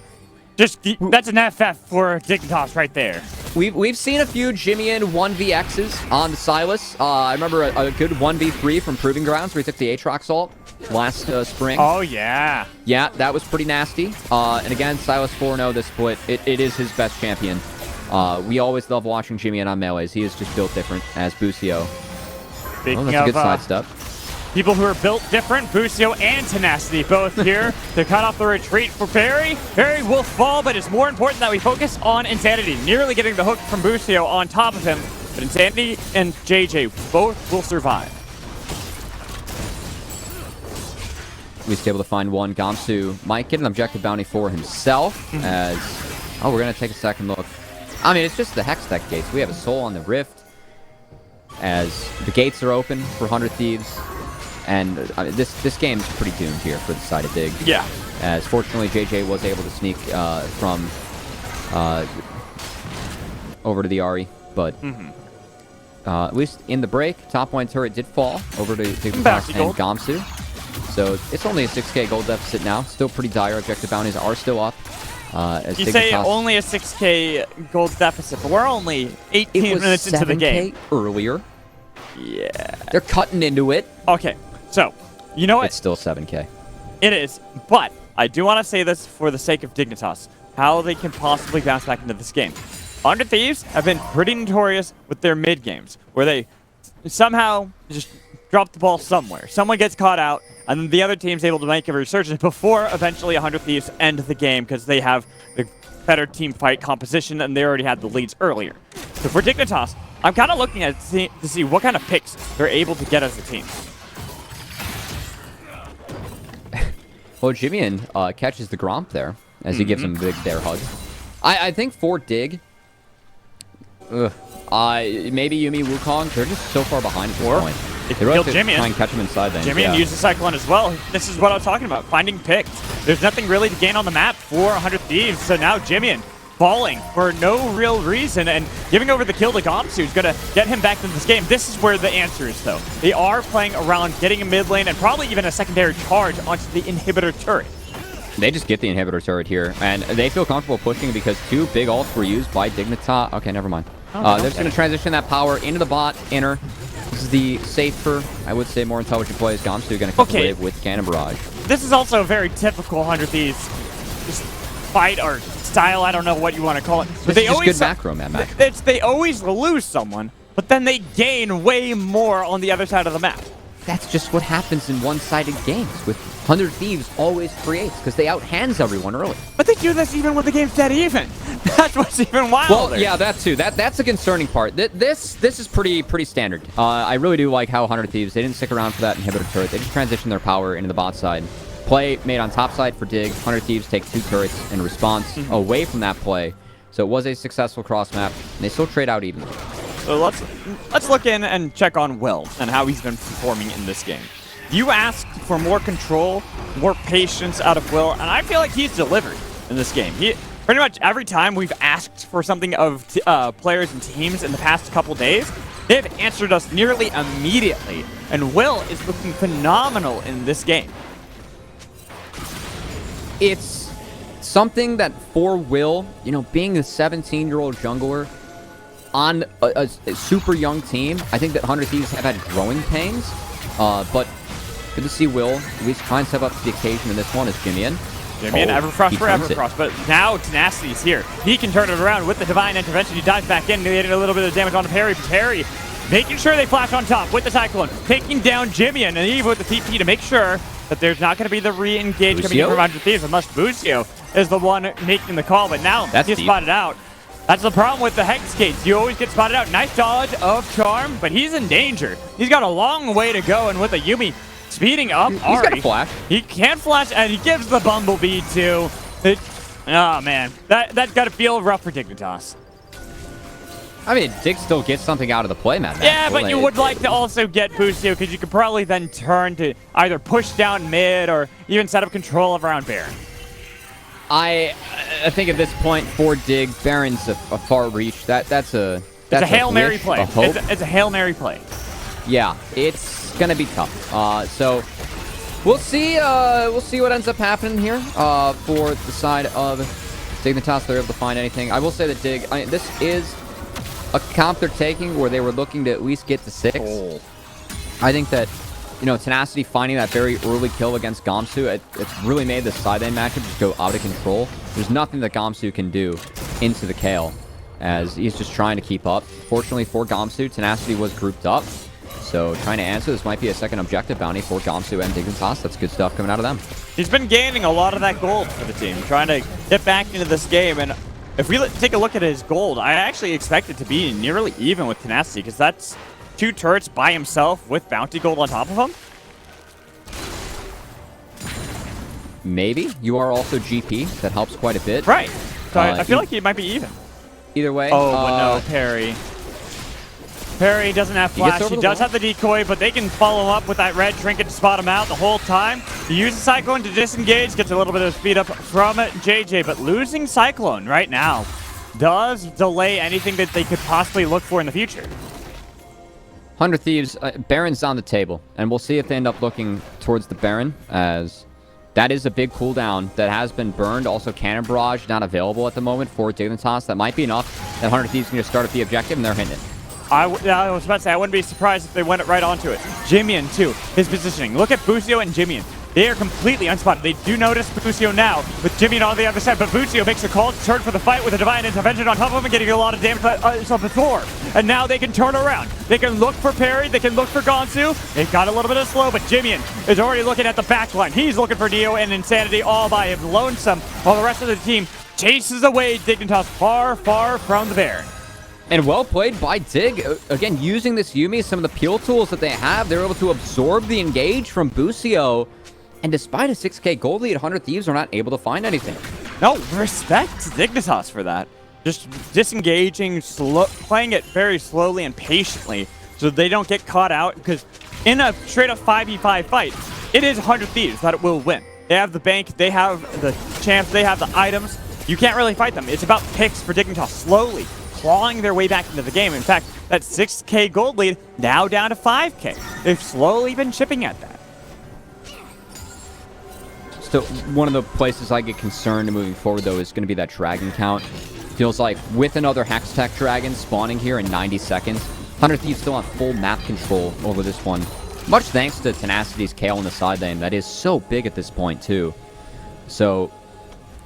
that's an FF for Dignitas right there. We've seen a few Jimmian 1vx's on the Silas. I remember a good 1v3 from Proving Grounds where he took the Aatrox ult last spring. Oh, yeah. Yeah, that was pretty nasty. And again, Silas 4-0 this split. It is his best champion. We always love watching Jimmian on melees. He is just built different as Busio. Speaking that's a good sidestep. People who are built different, Busio and Tenacity both here to cut off the retreat for Barry. Barry will fall, but it's more important that we focus on Insanity. Nearly getting the hook from Busio on top of him, but Insanity and JJ both will survive. He's able to find one. Gamsu might get an objective bounty for himself as... Oh, we're going to take a second look. I mean, it's just the Hextech gates. We have a soul on the Rift as the gates are open for 100 Thieves. And this game is pretty doomed here for the side of Dig. Yeah. As fortunately, JJ was able to sneak from over to the Ahri, but at least in the break, top one turret did fall over to Dignitas and Gamsu. So it's only a 6k gold deficit now. Still pretty dire. Objective bounties are still up. As you say only a 6k gold deficit, but we're only 18 minutes into the game. Earlier. Yeah. They're cutting into it. Okay. So, you know what? It's still 7k. It is, but I do want to say this for the sake of Dignitas, how they can possibly bounce back into this game. 100 Thieves have been pretty notorious with their mid games, where they somehow just drop the ball somewhere. Someone gets caught out, and then the other team's able to make a resurgence before eventually 100 Thieves end the game because they have the better team fight composition and they already had the leads earlier. So for Dignitas, I'm kind of looking at to see what kind of picks they're able to get as a team. Well, Jimmian catches the Gromp there as he gives him a big bear hug. I think for Dig, maybe Yuumi Wukong, they're just so far behind at this point. They can kill Jimmian. Try and catch him inside then. Jimmian used the Cyclone as well. This is what I was talking about, finding picks. There's nothing really to gain on the map for 100 Thieves, so now Jimmian falling for no real reason and giving over the kill to Gamsu, who's going to get him back into this game. This is where the answer is, though. They are playing around getting a mid lane and probably even a secondary charge onto the inhibitor turret. They just get the inhibitor turret here, and they feel comfortable pushing because 2 big ults were used by Dignitas. Okay, never mind. They're just going to transition that power into the bot, inner. This is the safer, I would say, more intelligent play. Gamsu going to come away with Cannon Barrage. This is also a very typical 100 Thieves just fight or style, I don't know what you want to call it. But they always good macro, man. They always lose someone, but then they gain way more on the other side of the map. That's just what happens in one-sided games. With 100 Thieves always creates because they outhands everyone early. But they do this even when the game's dead even. That's what's even wilder. Well, yeah, that too. That's a concerning part. This is pretty standard. I really do like how 100 Thieves, they didn't stick around for that inhibitor turret. They just transitioned their power into the bot side. Play made on top side for Dig. 100 Thieves take 2 turrets in response away from that play. So it was a successful cross map, and they still trade out evenly. So let's look in and check on Will and how he's been performing in this game. You asked for more control, more patience out of Will, and I feel like he's delivered in this game. Pretty much every time we've asked for something of players and teams in the past couple days, they've answered us nearly immediately, and Will is looking phenomenal in this game. it's something that for Will, being a 17-year-old jungler on a super young team, I think that 100 Thieves have had growing pains. But good to see Will at least try and step up to the occasion in this one as Jimmy Everfrost for Everfrost, but now Tenacity is here. He can turn it around with the Divine Intervention. He dives back in, getting a little bit of damage on Perry. Perry making sure they flash on top with the Cyclone, taking down Jimmy and even with the TP to make sure that there's not going to be the re-engage coming in from 100 Thieves unless Busio is the one making the call. But now he's spotted out. That's the problem with the Hex Gates. You always get spotted out. Nice dodge of Charm, but he's in danger. He's got a long way to go, and with a Yuumi speeding up, he's got a flash. He can flash, and he gives the Bumblebee too. Oh man, that's got to feel rough for Dignitas. I mean, Dig still gets something out of the play, man. Yeah, but you would like to also get Busio because you could probably then turn to either push down mid or even set up control of around Baron. I think at this point for Dig, Baron's a far reach. That's a Hail Mary play. It's a Hail Mary play. Yeah, it's gonna be tough. So we'll see. We'll see what ends up happening here for the side of Dignitas. If they're able to find anything. I will say that Dig. This is a comp they're taking where they were looking to at least get to 6. I think that Tenacity finding that very early kill against Gamsu, it's really made the side lane matchup just go out of control. There's nothing that Gamsu can do into the Kale as he's just trying to keep up. Fortunately for Gamsu, Tenacity was grouped up. So trying to answer, this might be a second objective bounty for Gamsu and Dignitas. That's good stuff coming out of them. He's been gaining a lot of that gold for the team, trying to get back into this game. And if we take a look at his gold, I actually expect it to be nearly even with Tenacity because that's 2 turrets by himself with bounty gold on top of him. Maybe. You are also GP. That helps quite a bit. Right. So I feel like he might be even. Either way. Oh, but no, Perry. Perry doesn't have flash. He does have the decoy, but they can follow up with that red trinket to spot him out the whole time. He uses Cyclone to disengage, gets a little bit of speed up from JJ, but losing Cyclone right now does delay anything that they could possibly look for in the future. 100 Thieves, Baron's on the table, and we'll see if they end up looking towards the Baron, as that is a big cooldown that has been burned. Also, Cannon Barrage not available at the moment for Dignitas. That might be enough that 100 Thieves can just start at the objective, and they're hitting it. I was about to say, I wouldn't be surprised if they went right onto it. Jimmian, too, his positioning. Look at Busio and Jimmian. They are completely unspotted. They do notice Busio now with Jimmian on the other side, but Busio makes a call to turn for the fight with a Divine Intervention on top of him and getting a lot of damage on the floor. And now they can turn around. They can look for Perry. They can look for Gonsu. They've got a little bit of slow, but Jimmian is already looking at the back line. He's looking for Neo and Insanity all by him, lonesome, while the rest of the team chases away Dignitas far, far from the Baron. And well played by Dig. Again, using this Yuumi, some of the peel tools that they have, they're able to absorb the engage from Busio. And despite a 6k gold lead, 100 Thieves are not able to find anything. No, respect to Dignitas for that. Just disengaging, playing it very slowly and patiently so they don't get caught out. Because in a straight-up 5v5 fight, it is 100 Thieves that it will win. They have the bank, they have the chance, they have the items. You can't really fight them. It's about picks for Dignitas slowly clawing their way back into the game. In fact, that 6k gold lead now down to 5k. They've slowly been chipping at that. So one of the places I get concerned moving forward, though, is going to be that dragon count. Feels like with another Hextech dragon spawning here in 90 seconds, 100 Thieves still have full map control over this one. Much thanks to Tenacity's Kale in the side lane. That is so big at this point, too. So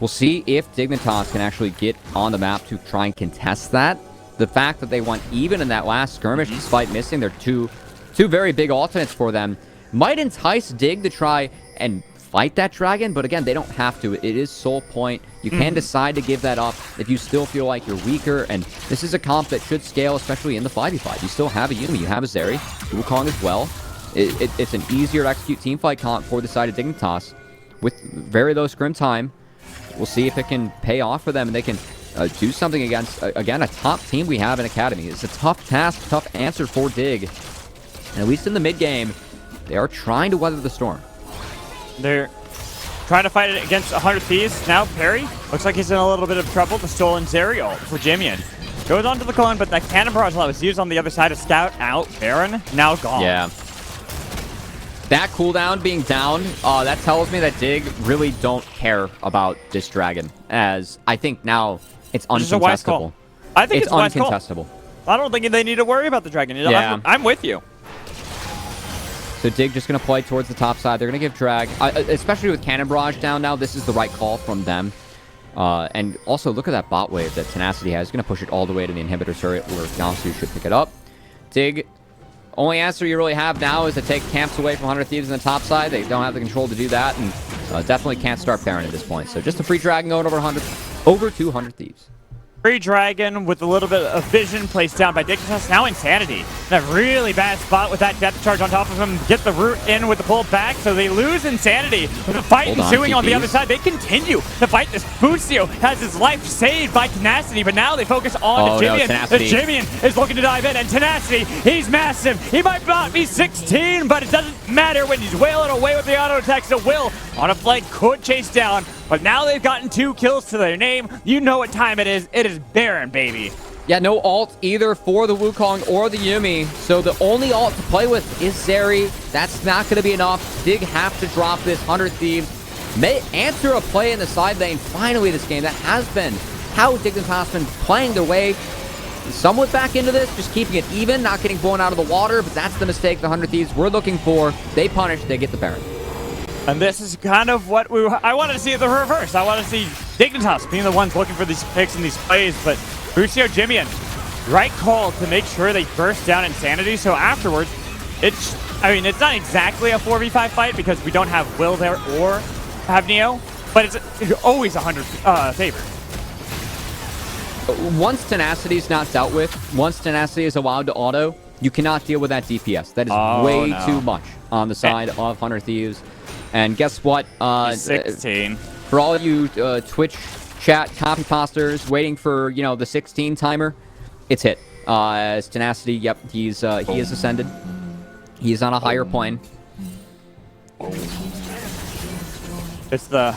we'll see if Dignitas can actually get on the map to try and contest that. The fact that they went even in that last skirmish, despite missing their two very big alternates for them, might entice Dig to try and fight that dragon, but again, they don't have to. It is soul point. You can decide to give that up if you still feel like you're weaker, and this is a comp that should scale, especially in the 5v5. You still have a Yuumi, you have a Zeri, Wukong as well. It's an easier to execute teamfight comp for the side of Dignitas with very low scrim time. We'll see if it can pay off for them and they can do something against, again, a top team we have in Academy. It's a tough task, tough answer for Dig. And at least in the mid game, they are trying to weather the storm. They're trying to fight it against 100 Thieves. Now Perry looks like he's in a little bit of trouble. The stolen Zeri ult for Jimmian. Goes onto the clone, but that Cannon Barrage that was used on the other side to scout out Baron, now gone. Yeah. that cooldown being down, that tells me that Dig really don't care about this dragon, as I think now it's uncontestable. I think it's uncontestable. I don't think they need to worry about the dragon. Yeah. I'm with you. So Dig just going to play towards the top side. They're going to give drag, especially with Cannon Barrage down now. This is the right call from them. And also, look at that bot wave that Tenacity has. He's going to push it all the way to the inhibitor turret, where Yasuo should pick it up. Dig, only answer you really have now is to take camps away from 100 Thieves on the top side. They don't have the control to do that, and definitely can't start Baron at this point. So just a free dragon going over 200 Thieves. Free dragon with a little bit of vision placed down by Dignitas. Now Insanity. That really bad spot with that depth charge on top of him. Get the root in with the pull back, so they lose Insanity. With the fight ensuing on the other side, they continue to fight this. Fucio has his life saved by Tenacity, but now they focus on Jimian. No, Jimian is looking to dive in, and Tenacity, he's massive. He might not be 16, but it doesn't matter when he's wailing away with the auto attack. So Will on a flank could chase down, but now they've gotten 2 kills to their name. You know what time it is. It is Baron, baby. Yeah, no ult either for the Wukong or the Yuumi. So the only ult to play with is Zeri. That's not going to be enough. Dig have to drop this 100 Thieves. May answer a play in the side lane finally this game. That has been how Dignitas has been playing their way somewhat back into this, just keeping it even, not getting blown out of the water. But that's the mistake the 100 Thieves we're looking for. They punish, they get the Baron. And this is kind of what I wanted to see at the reverse. I want to see Dignitas being the ones looking for these picks and these plays, but Fucio Jimian, right call to make sure they burst down Insanity. So afterwards, it's not exactly a 4v5 fight because we don't have Will there or have Neo, but it's always 100 favor. Once Tenacity is not dealt with, once Tenacity is allowed to auto, you cannot deal with that DPS. That is way too much on the side of 100 Thieves. And guess what? 16. For all you Twitch chat copy posters waiting for, the 16 timer, it's hit. As Tenacity, yep, he is ascended. He's on a higher plane. It's the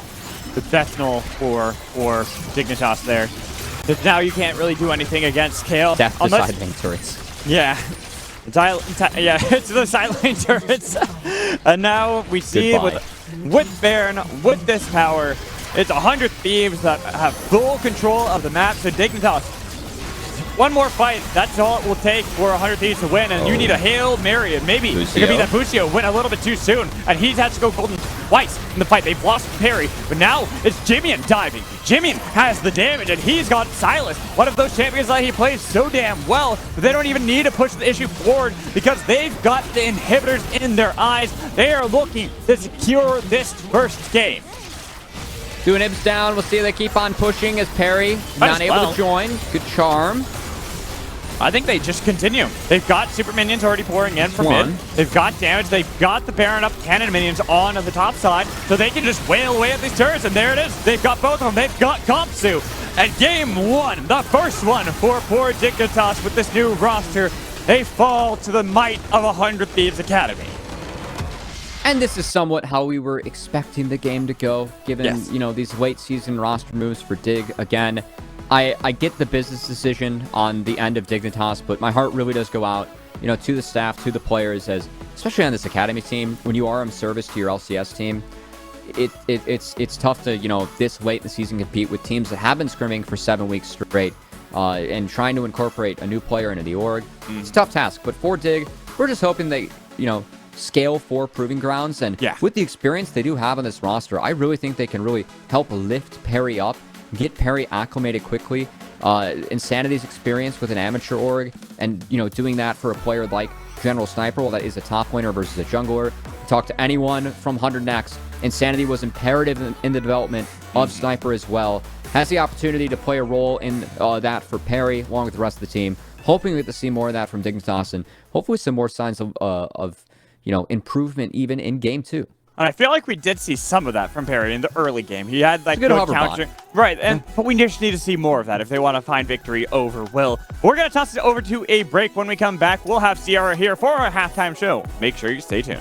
death knell for Dignitas there. But now you can't really do anything against Kale. Death to side lane turrets. Yeah. It's the side lane turrets. And now we see with Baron, with this power, it's 100 Thieves that have full control of the map. So Dignitas, one more fight, that's all it will take for 100 Thieves to win. And you need a Hail Mary. And maybe it could be that Fucio went a little bit too soon. And he's had to go golden twice in the fight. They've lost Parry. But now it's Jimian diving. Jimian has the damage, and he's got Silas, one of those champions that he plays so damn well. But they don't even need to push the issue forward because they've got the inhibitors in their eyes. They are looking to secure this first game. 2 inhibs down. We'll see if they keep on pushing as Parry not able to join. Good charm. I think they just continue. They've got super minions already pouring in from mid. They've got damage. They've got the Baron up cannon minions on the top side, so they can just wail away at these turrets, and there it is. They've got both of them. They've got Kompsu. And game 1, the first one for poor Dignitas with this new roster, they fall to the might of 100 Thieves Academy. And this is somewhat how we were expecting the game to go, given, these late season roster moves for Dig. Again, I get the business decision on the end of Dignitas, but my heart really does go out, to the staff, to the players, as especially on this academy team, when you are in service to your LCS team, it's tough to, this late in the season compete with teams that have been scrimming for 7 weeks straight, and trying to incorporate a new player into the org. It's a tough task, but for Dig, we're just hoping they, scale for proving grounds, and with the experience they do have on this roster, I really think they can really help lift Parry up, get Parry acclimated quickly. Insanity's experience with an amateur org, and doing that for a player like General Sniper, well, that is a top laner versus a jungler. Talk to anyone from 100 Next. Insanity was imperative in the development of Sniper as well. Has the opportunity to play a role in that for Parry, along with the rest of the team. Hoping we get to see more of that from Dignitas, and hopefully some more signs of improvement even in game 2. And I feel like we did see some of that from Parry in the early game. He had good counter. Right, but we just need to see more of that if they want to find victory over Will. We're going to toss it over to a break. When we come back, we'll have Sierra here for our halftime show. Make sure you stay tuned.